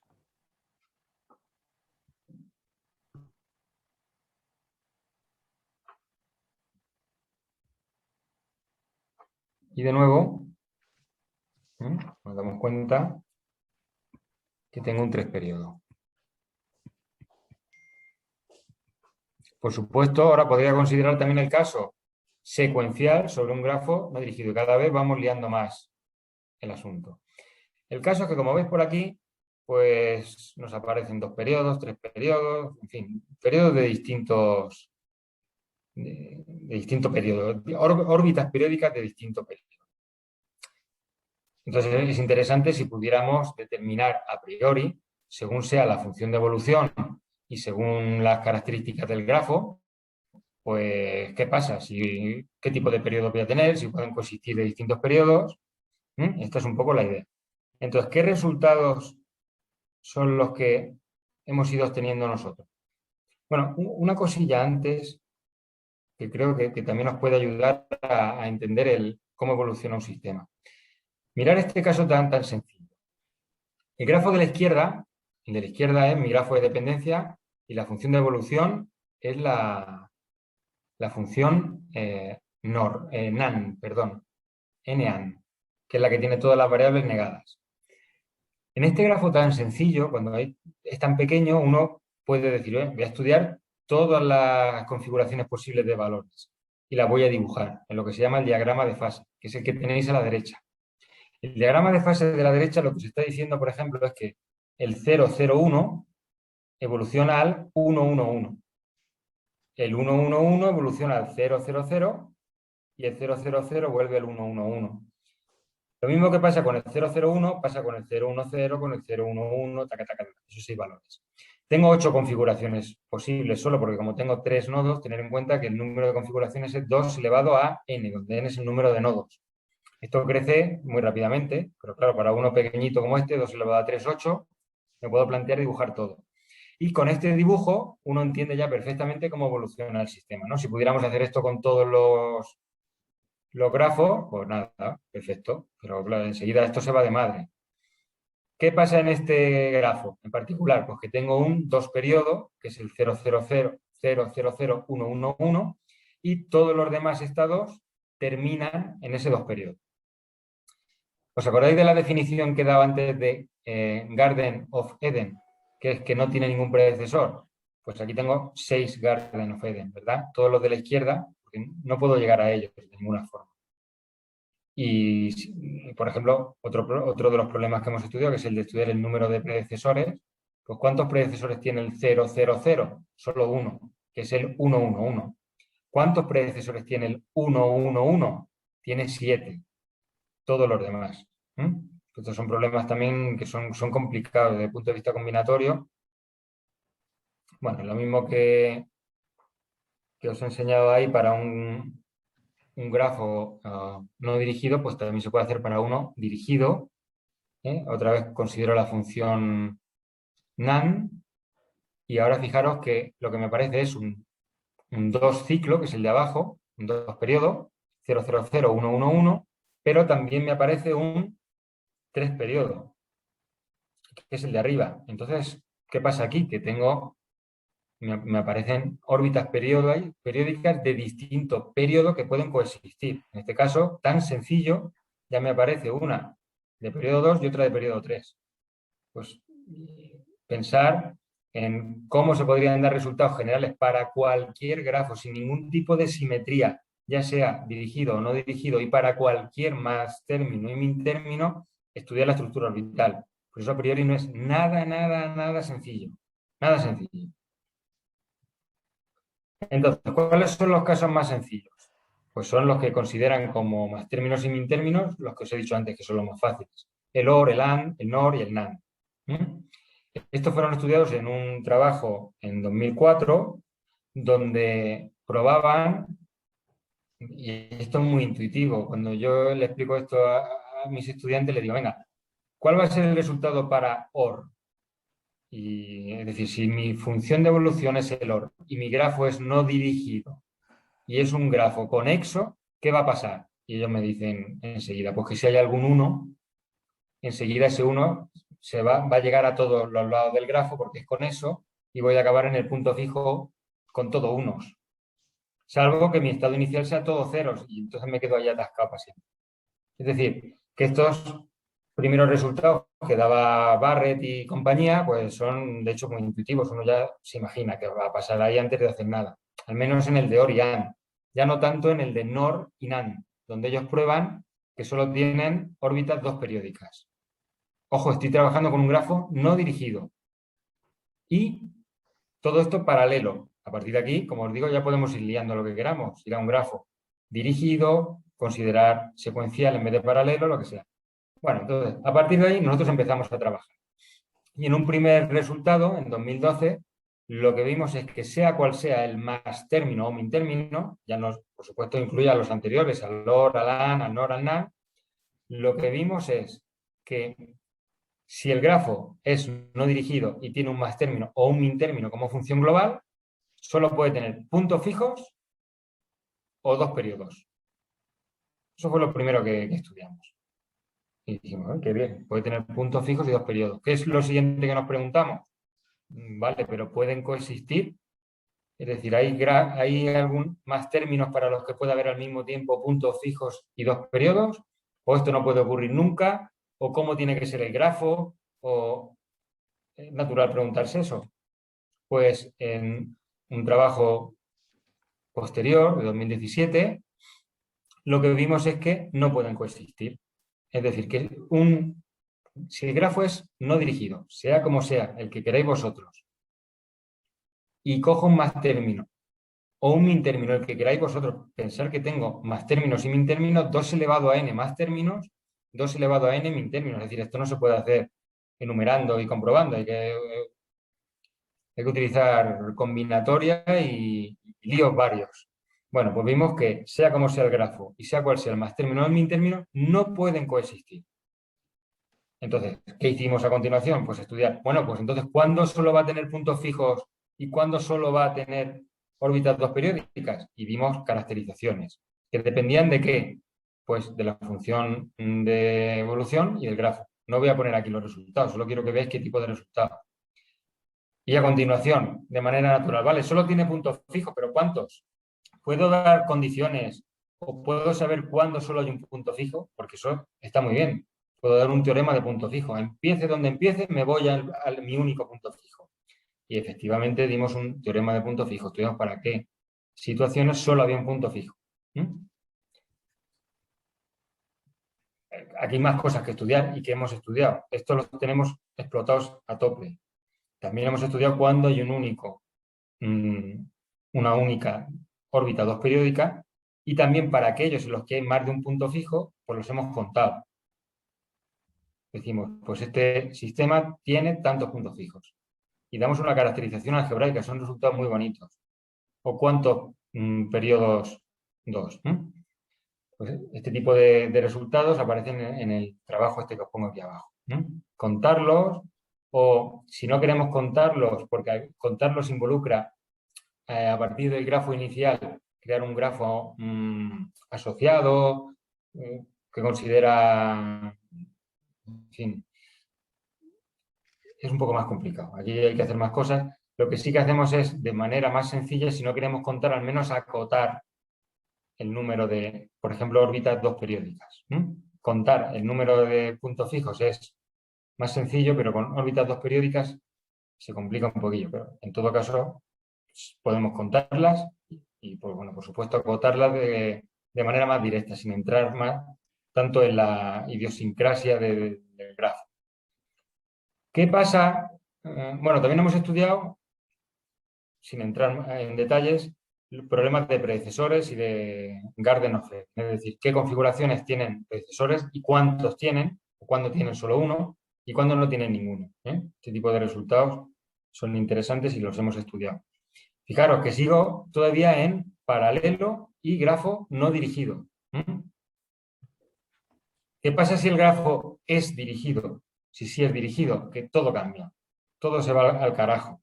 Y de nuevo, nos damos cuenta que tengo un 3 periodo. Por supuesto, ahora podría considerar también el caso secuencial sobre un grafo no dirigido. Cada vez vamos liando más el asunto. El caso es que, como veis por aquí, pues nos aparecen 2 periodos, 3 periodos, en fin, periodos de distintos periodos, órbitas periódicas de distinto periodo. Entonces es interesante si pudiéramos determinar a priori, según sea la función de evolución y según las características del grafo, pues qué pasa, qué tipo de periodo voy a tener, si pueden coexistir de distintos periodos. Esta es un poco la idea. Entonces, ¿qué resultados son los que hemos ido obteniendo nosotros? Bueno, una cosilla antes que creo que también nos puede ayudar a entender cómo evoluciona un sistema. Mirar este caso tan sencillo. El grafo de la izquierda, el de la izquierda es mi grafo de dependencia y la función de evolución es la función NaN, que es la que tiene todas las variables negadas. En este grafo tan sencillo, cuando es tan pequeño, uno puede decir, voy a estudiar todas las configuraciones posibles de valores y las voy a dibujar en lo que se llama el diagrama de fase, que es el que tenéis a la derecha. El diagrama de fase de la derecha lo que se está diciendo, por ejemplo, es que el 001 evoluciona al 111. El 111 evoluciona al 000 y el 000 vuelve al 111. Lo mismo que pasa con el 001, pasa con el 010, con el 011, esos 6 valores. Tengo 8 configuraciones posibles, solo porque como tengo 3 nodos, tener en cuenta que el número de configuraciones es 2 elevado a n, donde n es el número de nodos. Esto crece muy rápidamente, pero claro, para uno pequeñito como este, 2 elevado a 3, 8, me puedo plantear dibujar todo. Y con este dibujo uno entiende ya perfectamente cómo evoluciona el sistema, ¿no? Si pudiéramos hacer esto con todos los grafos, pues nada, perfecto. Pero claro, enseguida esto se va de madre. ¿Qué pasa en este grafo en particular? Pues que tengo un 2 periodo, que es el 000000111, y todos los demás estados terminan en ese 2 periodo. ¿Os acordáis de la definición que daba antes de Garden of Eden? Que es que no tiene ningún predecesor. Pues aquí tengo 6 Garden of Eden, ¿verdad? Todos los de la izquierda, porque no puedo llegar a ellos de ninguna forma. Y, por ejemplo, otro de los problemas que hemos estudiado, que es el de estudiar el número de predecesores, pues ¿cuántos predecesores tiene el 000? Solo uno, que es el 111. ¿Cuántos predecesores tiene el 111? Tiene 7. Todos los demás. Estos son problemas también que son complicados desde el punto de vista combinatorio. Bueno, lo mismo que os he enseñado ahí para un grafo no dirigido, pues también se puede hacer para uno dirigido. Otra vez considero la función NaN, y ahora fijaros que lo que me parece es un 2 ciclo, que es el de abajo, un 2 periodo, 0, 0, 0, 1, 1, 1, pero también me aparece un 3 periodo, que es el de arriba. Entonces, ¿qué pasa aquí? Que me aparecen órbitas periódicas de distinto periodo que pueden coexistir. En este caso, tan sencillo, ya me aparece una de periodo 2 y otra de periodo 3. Pues pensar en cómo se podrían dar resultados generales para cualquier grafo sin ningún tipo de simetría, ya sea dirigido o no dirigido, y para cualquier más término y min término, estudiar la estructura orbital. Por eso a priori no es nada sencillo. Nada sencillo. Entonces, ¿cuáles son los casos más sencillos? Pues son los que consideran como más términos y min términos, los que os he dicho antes que son los más fáciles. El OR, el AND, el NOR y el NAND. Estos fueron estudiados en un trabajo en 2004, donde probaban, y esto es muy intuitivo, cuando yo le explico esto a mis estudiantes, les digo, venga, ¿cuál va a ser el resultado para OR? Y, es decir, si mi función de evolución es el OR y mi grafo es no dirigido y es un grafo conexo, ¿qué va a pasar? Y ellos me dicen enseguida, pues que si hay algún 1, enseguida ese 1 va a llegar a todos los lados del grafo porque es conexo y voy a acabar en el punto fijo con todo unos. Salvo que mi estado inicial sea todo ceros y entonces me quedo ahí atascado para siempre. Es decir, que estos primeros resultados que daba Barrett y compañía, pues son de hecho muy intuitivos. Uno ya se imagina que va a pasar ahí antes de hacer nada. Al menos en el de OR y AND. Ya no tanto en el de NOR y NAND, donde ellos prueban que solo tienen órbitas 2 periódicas. Ojo, estoy trabajando con un grafo no dirigido. Y todo esto paralelo. A partir de aquí, como os digo, ya podemos ir liando lo que queramos. Ir a un grafo dirigido, considerar secuencial en vez de paralelo, lo que sea. Bueno, entonces, a partir de ahí nosotros empezamos a trabajar. Y en un primer resultado, en 2012, lo que vimos es que sea cual sea el más término o min término, ya nos, por supuesto, incluye a los anteriores, al LOR, al AN, al NOR, al NAN, lo que vimos es que si el grafo es no dirigido y tiene un más término o un min término como función global, solo puede tener puntos fijos o 2 periodos. Eso fue lo primero que estudiamos. Y dijimos, qué bien, puede tener puntos fijos y 2 periodos. ¿Qué es lo siguiente que nos preguntamos? Vale, pero ¿pueden coexistir? Es decir, ¿hay algún más términos para los que pueda haber al mismo tiempo puntos fijos y 2 periodos? ¿O esto no puede ocurrir nunca? ¿O cómo tiene que ser el grafo? ¿O es natural preguntarse eso? Pues en un trabajo posterior, de 2017, lo que vimos es que no pueden coexistir. Es decir, que si el grafo es no dirigido, sea como sea, el que queráis vosotros, y cojo un más término o un min término, el que queráis vosotros, pensar que tengo más términos y min términos, 2 elevado a n más términos, 2 elevado a n min términos. Es decir, esto no se puede hacer enumerando y comprobando, hay que utilizar combinatoria y líos varios. Bueno, pues vimos que sea como sea el grafo y sea cual sea el más término o el min término, no pueden coexistir. Entonces, ¿qué hicimos a continuación? Pues estudiar, bueno, pues entonces, ¿cuándo solo va a tener puntos fijos y cuándo solo va a tener órbitas 2 periódicas? Y vimos caracterizaciones, que dependían de qué, pues de la función de evolución y del grafo. No voy a poner aquí los resultados, solo quiero que veáis qué tipo de resultados. Y a continuación, de manera natural, vale, solo tiene puntos fijos, pero ¿cuántos? ¿Puedo dar condiciones o puedo saber cuándo solo hay un punto fijo? Porque eso está muy bien. Puedo dar un teorema de punto fijo. Empiece donde empiece, me voy a mi único punto fijo. Y efectivamente dimos un teorema de punto fijo. Estudiamos para qué situaciones solo había un punto fijo. Aquí hay más cosas que estudiar y que hemos estudiado. Esto lo tenemos explotados a tope. También hemos estudiado cuándo hay una única órbita 2 periódica, y también para aquellos en los que hay más de un punto fijo, pues los hemos contado. decimos, pues este sistema tiene tantos puntos fijos. Y damos una caracterización algebraica, son resultados muy bonitos. ¿O cuántos periodos 2? Pues este tipo de resultados aparecen en el trabajo este que os pongo aquí abajo. Contarlos, o si no queremos contarlos, porque contarlos involucra a partir del grafo inicial crear un grafo asociado que considera, en fin, es un poco más complicado. Aquí hay que hacer más cosas. Lo que sí que hacemos es, de manera más sencilla, si no queremos contar, al menos acotar el número de, por ejemplo, órbitas dos periódicas. Contar el número de puntos fijos es más sencillo, pero con órbitas dos periódicas se complica un poquillo. Pero en todo caso, podemos contarlas y, pues, bueno, por supuesto, acotarlas de manera más directa, sin entrar más tanto en la idiosincrasia del grafo. ¿Qué pasa? Bueno, también hemos estudiado, sin entrar en detalles, problemas de predecesores y de garden effect, es decir, qué configuraciones tienen predecesores y cuántos tienen, o cuándo tienen solo uno y cuándo no tienen ninguno. Este tipo de resultados son interesantes y los hemos estudiado. Fijaros que sigo todavía en paralelo y grafo no dirigido. ¿Qué pasa si el grafo es dirigido? Si sí es dirigido, que todo cambia, todo se va al carajo.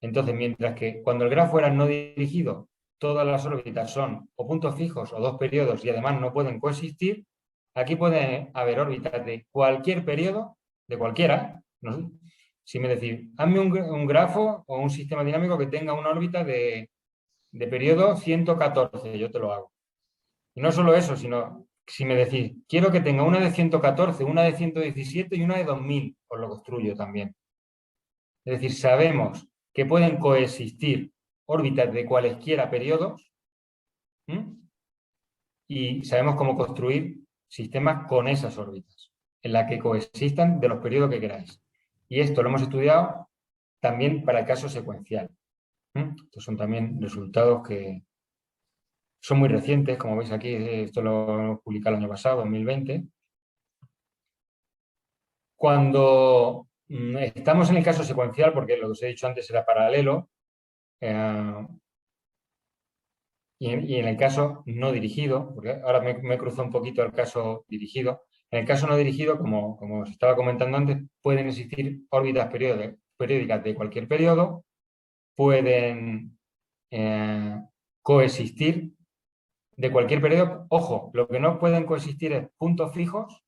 Entonces, mientras que cuando el grafo era no dirigido, todas las órbitas son o puntos fijos o dos periodos y además no pueden coexistir, aquí puede haber órbitas de cualquier periodo, de cualquiera. No sé, si me decís, hazme un grafo o un sistema dinámico que tenga una órbita de periodo 114, yo te lo hago. Y no solo eso, sino si me decís, quiero que tenga una de 114, una de 117 y una de 2000, os lo construyo también. Es decir, sabemos que pueden coexistir órbitas de cualesquiera periodos y sabemos cómo construir sistemas con esas órbitas, en las que coexistan de los periodos que queráis. Y esto lo hemos estudiado también para el caso secuencial. Estos son también resultados que son muy recientes, como veis aquí, esto lo hemos publicado el año pasado, 2020. Cuando estamos en el caso secuencial, porque lo que os he dicho antes era paralelo, y en el caso no dirigido, porque ahora me cruzó un poquito el caso dirigido, en el caso no dirigido, como os estaba comentando antes, pueden existir órbitas periódicas de cualquier periodo, pueden coexistir de cualquier periodo. Ojo, lo que no pueden coexistir es puntos fijos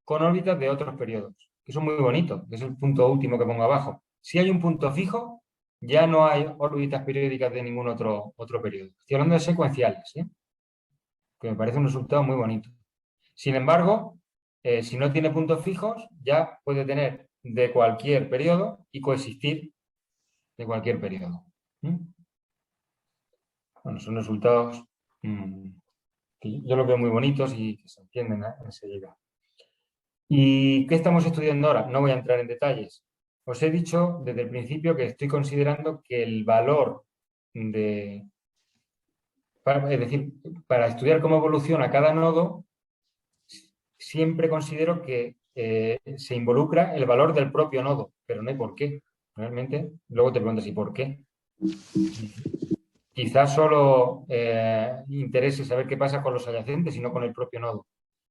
con órbitas de otros periodos, que son muy bonitos, que es el punto último que pongo abajo. Si hay un punto fijo, ya no hay órbitas periódicas de ningún otro periodo. Estoy hablando de secuenciales, que me parece un resultado muy bonito. Sin embargo, si no tiene puntos fijos, ya puede tener de cualquier periodo y coexistir de cualquier periodo. Bueno, son resultados que yo los veo muy bonitos y que se entienden enseguida. ¿Y qué estamos estudiando ahora? No voy a entrar en detalles. Os he dicho desde el principio que estoy considerando que el valor es decir, para estudiar cómo evoluciona cada nodo, siempre considero que se involucra el valor del propio nodo, pero no hay por qué. Realmente, luego te preguntas, ¿y por qué? Quizás solo interese saber qué pasa con los adyacentes y no con el propio nodo.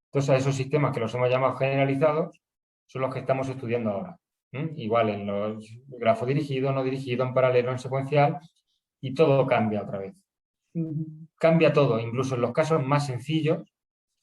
Entonces, a esos sistemas que los hemos llamado generalizados son los que estamos estudiando ahora. Igual en los grafos dirigidos, no dirigidos, en paralelo, en secuencial, y todo cambia otra vez. Cambia todo, incluso en los casos más sencillos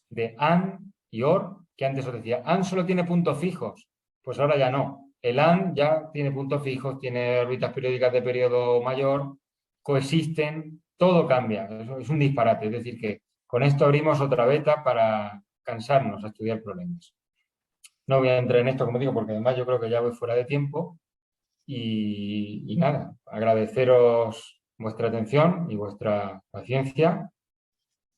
de AND y OR, que antes os decía, AND solo tiene puntos fijos, pues ahora ya no. El AND ya tiene puntos fijos, tiene órbitas periódicas de periodo mayor, coexisten, todo cambia, es un disparate. Es decir, que con esto abrimos otra beta para cansarnos a estudiar problemas. No voy a entrar en esto, como digo, porque además yo creo que ya voy fuera de tiempo. Y nada, agradeceros vuestra atención y vuestra paciencia,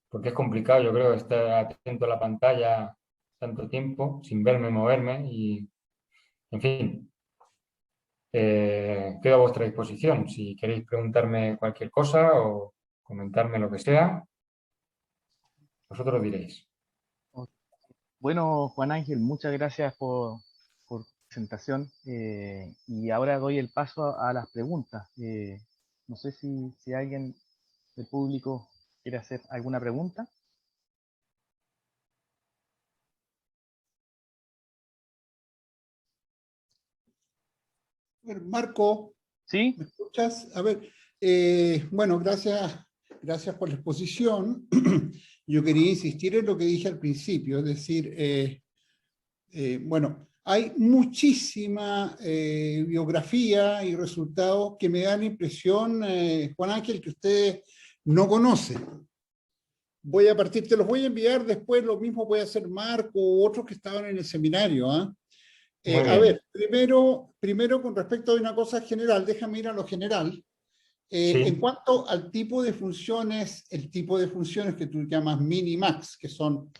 porque es complicado, yo creo, estar atento a la pantalla tanto tiempo, sin verme, moverme y, en fin, quedo a vuestra disposición. Si queréis preguntarme cualquier cosa o comentarme lo que sea, vosotros diréis. Bueno, Juan Ángel, muchas gracias por tu presentación. Y ahora doy el paso a las preguntas. No sé si alguien del público quiere hacer alguna pregunta. A ver, Marco, ¿Sí? ¿me escuchas? A ver, bueno, gracias por la exposición. Yo quería insistir en lo que dije al principio, es decir, bueno, hay muchísima biografía y resultados que me dan la impresión, Juan Ángel, que ustedes no conocen. Voy a partir, te los voy a enviar después, lo mismo puede hacer Marco u otros que estaban en el seminario. Muy A bien. ver, primero con respecto a una cosa general, déjame ir a lo general. En Sí, cuanto al tipo de funciones, el tipo de funciones que tú llamas min-max, que son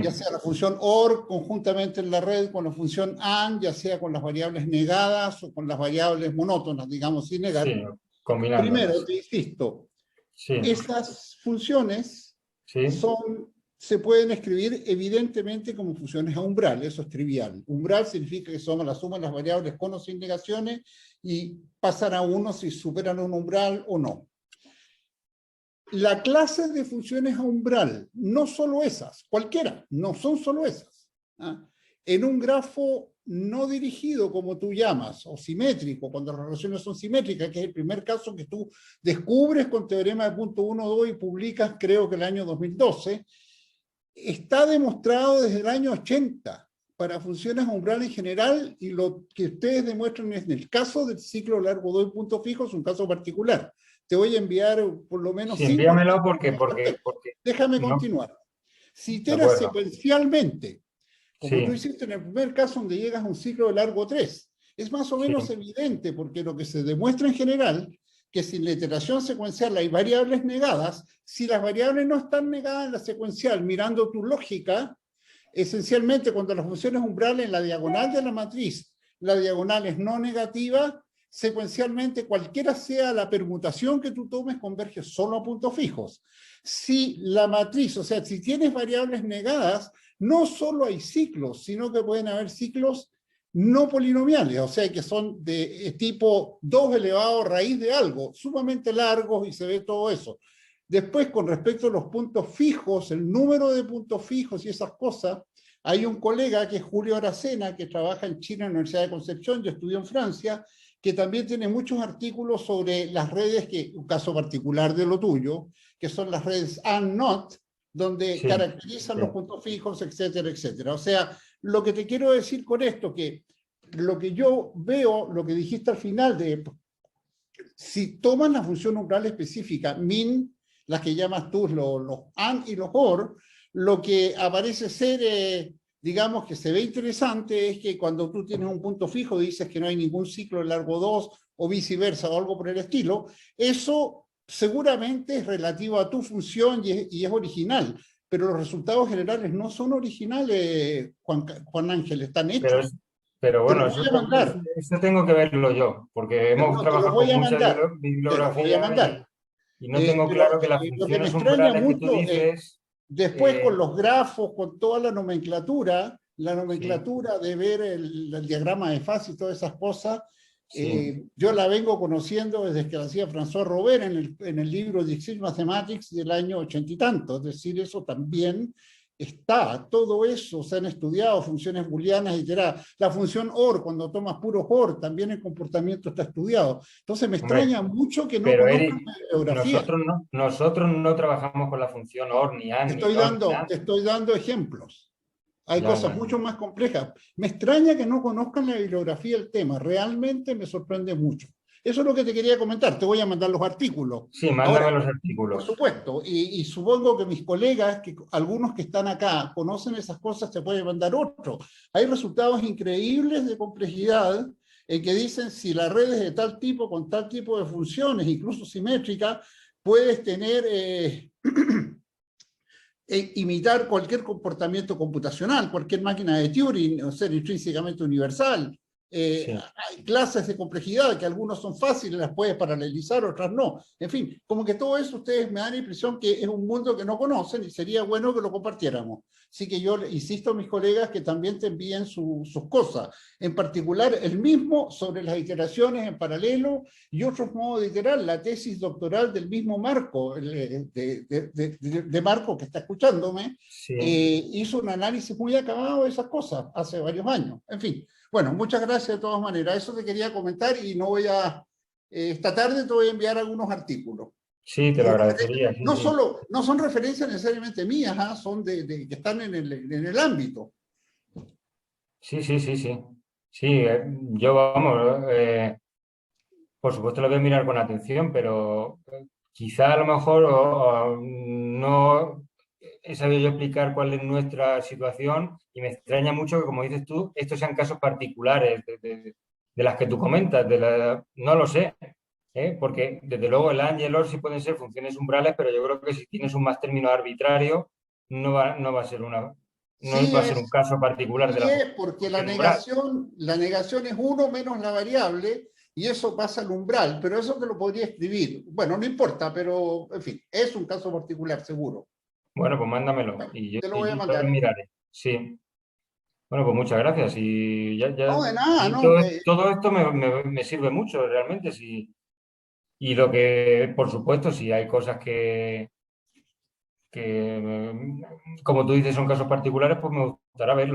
ya sí, sea la función OR conjuntamente en la red con la función AND, ya sea con las variables negadas o con las variables monótonas, digamos, sin negar. sí, Primero, combinándolas. te insisto, Sí, esas funciones sí, son, se pueden escribir evidentemente como funciones a umbral, eso es trivial. Umbral significa que somos la suma de las variables con o sin negaciones y pasan a uno si superan un umbral o no. La clase de funciones a umbral, no solo esas, cualquiera, no son solo esas. ¿Ah? En un grafo no dirigido, como tú llamas, o simétrico, cuando las relaciones son simétricas, que es el primer caso que tú descubres con teorema de punto 1, 2 y publicas, creo que el año 2012, está demostrado desde el año 80 para funciones a umbral en general, y lo que ustedes demuestran es en el caso del ciclo largo 2 punto fijo, es un caso particular. Te voy a enviar por lo menos sí, 5 envíamelo artículos al respecto. porque, Déjame no, continuar. Si de iteras acuerdo. secuencialmente, como tú Sí, hiciste en el primer caso donde llegas a un ciclo de largo 3, es más o sí, menos evidente, porque lo que se demuestra en general, que si en la iteración secuencial hay variables negadas, si las variables no están negadas en la secuencial, mirando tu lógica, esencialmente cuando la función es umbral en la diagonal de la matriz, la diagonal es no negativa, secuencialmente cualquiera sea la permutación que tú tomes converge solo a puntos fijos. Si la matriz, o sea, si tienes variables negadas, no solo hay ciclos, sino que pueden haber ciclos no polinomiales, o sea, que son de tipo 2 elevado a raíz de algo, sumamente largos y se ve todo eso. Después, con respecto a los puntos fijos, el número de puntos fijos y esas cosas, hay un colega que es Julio Aracena, que trabaja en China, en la Universidad de Concepción, yo estudio en Francia, que también tiene muchos artículos sobre las redes, que un caso particular de lo tuyo, que son las redes and not, donde sí, caracterizan los puntos fijos, etcétera, etcétera. O sea, lo que te quiero decir con esto, que lo que yo veo, lo que dijiste al final de, si tomas la función umbral específica, min, las que llamas tú, los and y los or, lo que aparece ser, digamos que se ve interesante, es que cuando tú tienes un punto fijo, dices que no hay ningún ciclo de largo 2 o viceversa o algo por el estilo, eso seguramente es relativo a tu función y es original, pero los resultados generales no son originales, Juan Ángel, están pero, hechos. pero Te bueno, los voy a mandar, eso tengo que verlo yo, porque hemos no, te los trabajado voy con a mucha mandar, te los voy a bibliografía mandar. y no tengo claro que las Lo que me funciones extraña umbrales que tú mucho es, dices, después con eh, los grafos, con toda la sí, nomenclatura de ver el diagrama de fase y todas esas cosas, sí. yo la vengo conociendo desde que la hacía François Robert en el libro Dixit Mathematics del año 80 y tanto, es decir, eso también está, todo eso se han estudiado, funciones booleanas iteradas, la función OR, cuando tomas puros OR, también el comportamiento está estudiado. Entonces me Hombre, extraña mucho que no pero conozcan Eric, la bibliografía. nosotros no trabajamos con la función OR, ni AND, ni NOT, ni nada. Te estoy dando ejemplos. Hay Ya, cosas ya, mucho más complejas. Me extraña que no conozcan la bibliografía del tema. Realmente me sorprende mucho. Eso es lo que te quería comentar. Te voy a mandar los artículos. sí, Ahora, mándame los por artículos. supuesto, y supongo que mis colegas, que algunos que están acá, conocen esas cosas, te pueden mandar otro. Hay resultados increíbles de complejidad en que dicen si la red es de tal tipo, con tal tipo de funciones, incluso simétrica, puedes tener imitar cualquier comportamiento computacional, cualquier máquina de Turing, o ser intrínsecamente universal. Sí. Hay clases de complejidad que algunos son fáciles, las puedes paralelizar, otras no. En fin, como que todo eso ustedes me dan la impresión que es un mundo que no conocen y sería bueno que lo compartiéramos. Así que yo insisto a mis colegas que también te envíen sus cosas. En particular, el mismo sobre las iteraciones en paralelo y otros modos de iterar. La tesis doctoral del mismo Marco, de Marco que está escuchándome, Sí. hizo un análisis muy acabado de esas cosas hace varios años. En fin. Bueno, muchas gracias de todas maneras. Eso te quería comentar y no voy a... esta tarde te voy a enviar algunos artículos. Sí, te lo agradecería. Sí, no, sí. no son referencias necesariamente mías, ¿eh? Son que están en el ámbito. Sí, sí, sí, sí. Sí, yo vamos, por supuesto lo voy a mirar con atención, pero quizá a lo mejor no he sabido yo explicar cuál es nuestra situación y me extraña mucho que, como dices tú, estos sean casos particulares de las que tú comentas, no lo sé, porque desde luego el AND y el OR sí pueden ser funciones umbrales, pero yo creo que si tienes un más término arbitrario no va a ser no Sí va a ser un es, caso particular de sí la es porque función umbral. la negación es uno menos la variable y eso pasa al umbral, pero eso te lo podría escribir. Bueno, no importa, pero en fin, es un caso particular, seguro. Bueno, pues mándamelo Bueno, y yo te lo voy a lo mandar. miraré. Sí. Bueno, pues muchas gracias. Y No, de nada, y no. todo esto me sirve mucho realmente. Sí. Y lo que, por supuesto, si hay cosas como tú dices, son casos particulares, pues me gustará ver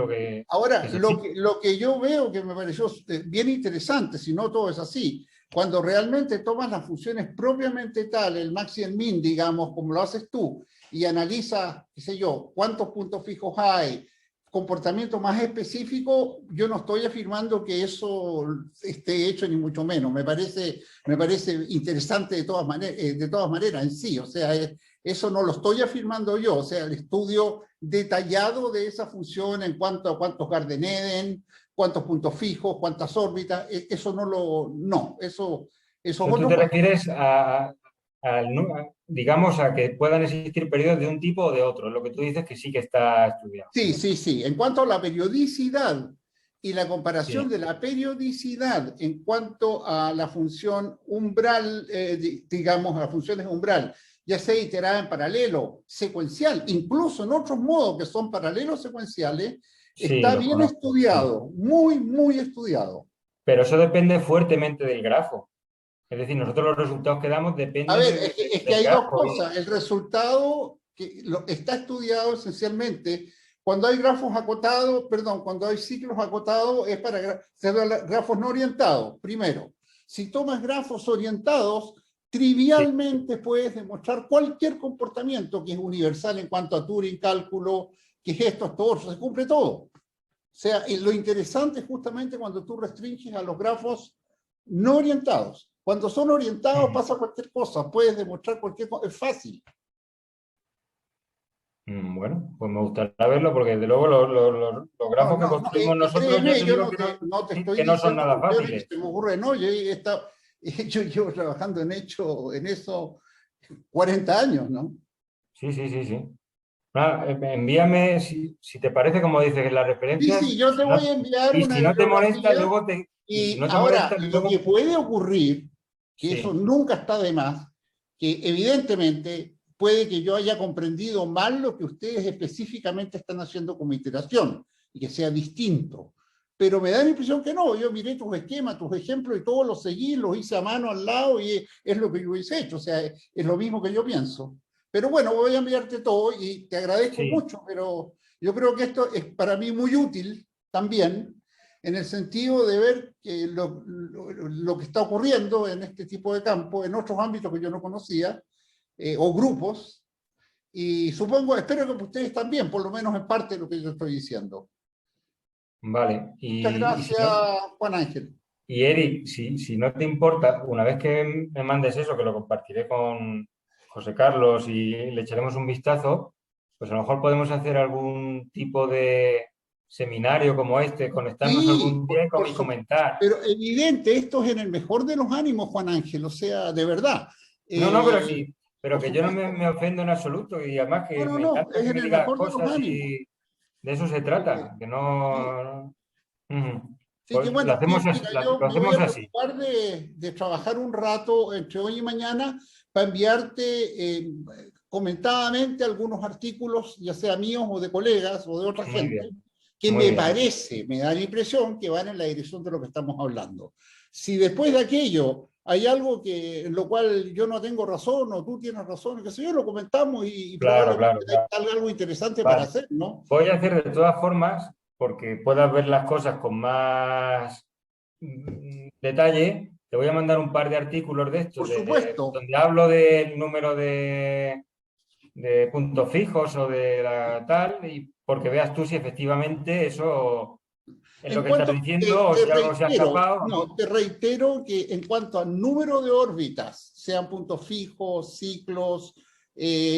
Ahora, que se explique. lo que yo veo que me pareció bien interesante, si no todo es así, cuando realmente tomas las funciones propiamente tal, el max y el min, digamos, como lo haces tú, y analizas, qué sé yo, cuántos puntos fijos hay, comportamiento más específico, yo no estoy afirmando que eso esté hecho ni mucho menos. Me parece interesante de todas maneras en sí. O sea, eso no lo estoy afirmando yo. O sea, el estudio detallado de esa función en cuanto a cuántos Garden-Eden, cuántos puntos fijos, cuántas órbitas, eso no, eso es Pero tú otro te cuento. refieres digamos, a que puedan existir periodos de un tipo o de otro. Lo que tú dices que sí que está estudiado. Sí, sí, sí. En cuanto a la periodicidad y la comparación Sí. de la periodicidad en cuanto a la función umbral, digamos, a las funciones umbral, ya sea iterada en paralelo, secuencial, incluso en otros modos que son paralelos secuenciales, Sí, está los bien conozco. Sí. estudiado, muy, muy estudiado. Pero eso depende fuertemente del grafo. Es decir, nosotros los resultados que damos A dependen ver, es que del hay dos grafo. cosas. El resultado que está estudiado esencialmente cuando hay grafos acotados, perdón, cuando hay ciclos acotados es para grafos no orientados, primero. Si tomas grafos orientados, Sí. trivialmente puedes demostrar cualquier comportamiento que es universal en cuanto a Turing, cálculo, que gestos, todo, se cumple todo. O sea, lo interesante es justamente cuando tú restringes a los grafos no orientados. Cuando son orientados pasa cualquier cosa, puedes demostrar cualquier cosa, es fácil. Bueno, pues me gustaría verlo porque desde luego los No, grafos que no, no, construimos nosotros ya créeme, te yo digo que no te estoy que no son diciendo nada lo peor que fáciles. se me ocurre, no, yo llevo trabajando en eso 40 años, ¿no? Sí, sí, sí, sí. Envíame, si te parece, como dices, las Sí, sí, referencias, yo te voy a enviar y una si no te molesta, bibliografía y si y no te ahora molesta, lo que luego, puede ocurrir, que eso sí, nunca está de más, que evidentemente puede que yo haya comprendido mal lo que ustedes específicamente están haciendo como iteración y que sea distinto. Pero me da la impresión que no, yo miré tus esquemas, tus ejemplos y todos los seguí, los hice a mano al lado y es lo que yo hubiese hecho, o sea, es lo mismo que yo pienso. Pero bueno, voy a enviarte todo y te agradezco sí, mucho, pero yo creo que esto es para mí muy útil también, en el sentido de ver que lo que está ocurriendo en este tipo de campo, en otros ámbitos que yo no conocía, o grupos, y supongo, espero que ustedes también, por lo menos en parte de lo que yo estoy diciendo. vale. Muchas Si gracias, no, Juan Ángel. y Eric, si no te importa, una vez que me mandes eso, que lo compartiré con José Carlos y le echaremos un vistazo, pues a lo mejor podemos hacer algún tipo de seminario como este, conectarnos Sí, algún día por y supuesto. comentar. Pero evidente, esto es en el mejor de los ánimos, Juan Ángel, o sea, de verdad. No, no, pero Eh, sí, pero por que yo no me supuesto. ofendo en absoluto y además No, que no, me no, encanta es que en me el digas mejor de los cosas ánimos. y de eso se Eh, trata, que sí, no... Ujú. Así que Pues lo bueno, hacemos, mira, yo lo me voy hacemos a así. preocupar de trabajar un rato entre hoy y mañana para enviarte comentadamente algunos artículos, ya sea míos o de colegas o de otra Muy gente, bien, que muy me bien. parece, me da la impresión que van en la dirección de lo que estamos hablando. Si después de aquello hay algo que, en lo cual yo no tengo razón o tú tienes razón, qué sé yo, lo comentamos y Claro, probablemente claro, claro. salga algo interesante para Vale. hacer, ¿no? Voy a hacer de todas formas, porque puedas ver las cosas con más detalle, te voy a mandar un par de artículos de estos, Por supuesto. donde hablo del número de puntos fijos o de la tal, y porque veas tú si efectivamente eso es lo En que estás cuanto, diciendo o si algo se ha escapado o no. te reitero que en cuanto al número de órbitas, sean puntos fijos, ciclos,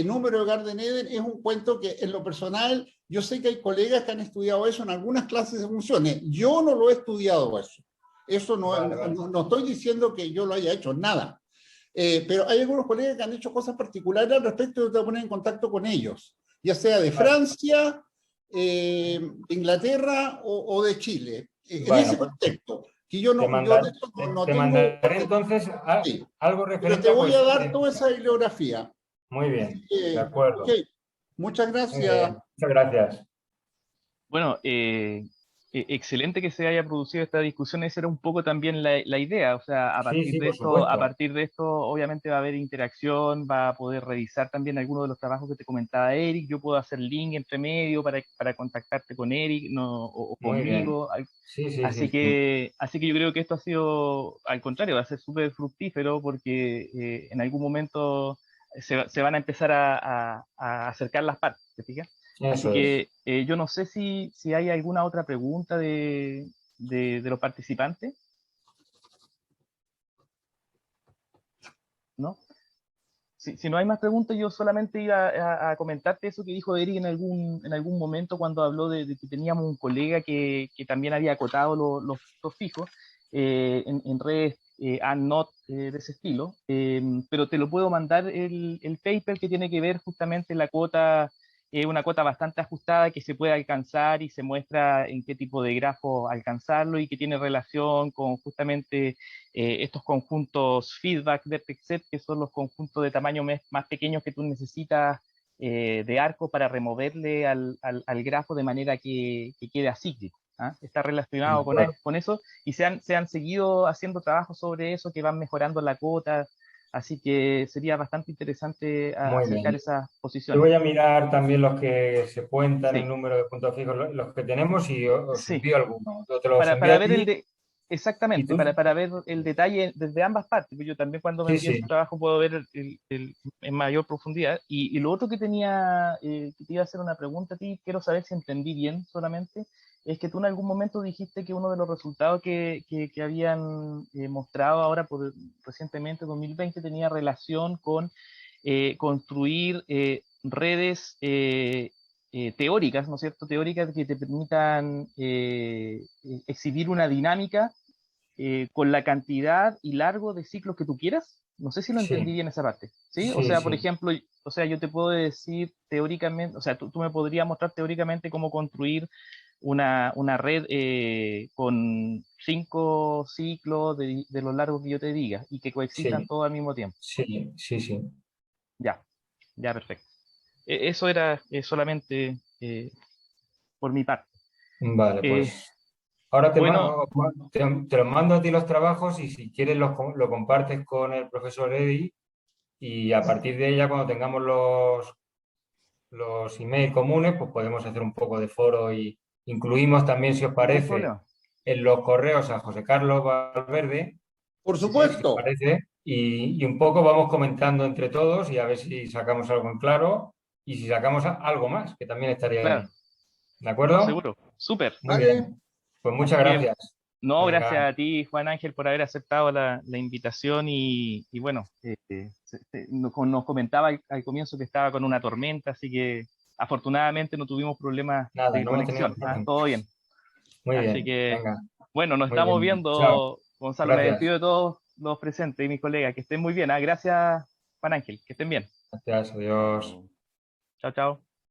número de Garden Eden, es un cuento que en lo personal, yo sé que hay colegas que han estudiado eso en algunas clases de funciones. Yo no lo he estudiado eso. Eso Vale, vale. no estoy diciendo que yo lo haya hecho, nada. Pero hay algunos colegas que han hecho cosas particulares al respecto y yo te voy a poner en contacto con ellos, ya sea de Vale. Francia, de Inglaterra o de Chile, en Bueno, ese pues contexto, que yo, te, yo de eso no te tengo, mandaré entonces sí, algo pero te referente a voy a cohesión dar toda esa dinámica. bibliografía. Muy Así bien, de que, ok, acuerdo. muchas Muy gracias. bien, muchas gracias. Bueno, excelente que se haya producido esta discusión. Esa era un poco también la idea. O sea, Sí, sí, por supuesto. obviamente va a haber interacción, va a poder revisar también algunos de los trabajos que te comentaba Eric. Yo puedo hacer link entre medio para contactarte con Eric, no, o Muy bien. conmigo. Sí, sí, sí, sí. Así que yo creo que esto ha sido, al contrario, va a ser súper fructífero porque en algún momento se van a empezar a acercar las partes, ¿te fijas? Así Eso es. que yo no sé si hay alguna otra pregunta de los participantes, ¿no? Si no hay más preguntas, yo solamente iba a comentarte eso que dijo Eric en algún momento cuando habló de que teníamos un colega que también había acotado los puntos fijos en redes not de ese estilo, pero te lo puedo mandar el paper que tiene que ver justamente la cuota, una cuota bastante ajustada que se puede alcanzar y se muestra en qué tipo de grafo alcanzarlo y que tiene relación con justamente estos conjuntos feedback vertex set, que son los conjuntos de tamaño más pequeños que tú necesitas de arco para removerle al grafo de manera que quede acíclico. ¿Ah? Está De relacionado acuerdo. con eso y se han seguido haciendo trabajos sobre eso que van mejorando la cuota, así que sería bastante interesante Muy acercar bien. esas Yo posiciones. voy a mirar también los que se cuentan, el Sí, número de puntos fijos, los que tenemos y os sí. envío algunos. Yo te los envío Para a ver ti y exactamente, tú. para ver el detalle desde ambas partes, porque yo también cuando me Sí, envíen sí. su trabajo puedo ver en mayor profundidad. Y lo otro que tenía, que te iba a hacer una pregunta a ti, quiero saber si entendí bien solamente, es que tú en algún momento dijiste que uno de los resultados que habían mostrado ahora recientemente, 2020, tenía relación con construir redes teóricas, ¿no es cierto? Teóricas que te permitan exhibir una dinámica con la cantidad y largo de ciclos que tú quieras. No sé si lo entendí Sí, bien esa parte, ¿sí? O sí, sea, por sí. ejemplo, o sea, yo te puedo decir teóricamente, o sea, tú me podrías mostrar teóricamente cómo construir una red con 5 ciclos de los largos que yo te diga y que coexistan Sí, todos al mismo tiempo. sí, sí, sí. Ya, ya, perfecto. Eso era solamente por mi parte. Vale, Eh, pues ahora bueno, te los mando a ti los trabajos y si quieres lo compartes con el profesor Eddy y a partir de ella cuando tengamos los email comunes, pues podemos hacer un poco de foro y incluimos también, si os ningún parece, problema. en los correos a José Carlos Valverde, Por si os supuesto. parece, y un poco vamos comentando entre todos y a ver si sacamos algo en claro y si sacamos algo más, que también estaría Claro, bien. ¿De no, acuerdo? seguro. Súper. Muy ¿Vale? bien. Pues muchas Así que, gracias. no, Venga, gracias a ti, Juan Ángel, por haber aceptado la invitación y bueno, nos comentaba al comienzo que estaba con una tormenta, así que afortunadamente no tuvimos problemas nada, de no hemos tenido conexión. ¿Ah? problemas. Todo bien. Muy Así bien, que, venga, bueno, nos muy estamos bien. Chao, viendo, Gonzalo. Me gracias. despido de todos los presentes y mis colegas. Que estén muy bien. ¿Ah? Gracias, Juan Ángel. Que estén bien. Gracias, adiós. Chao, chao.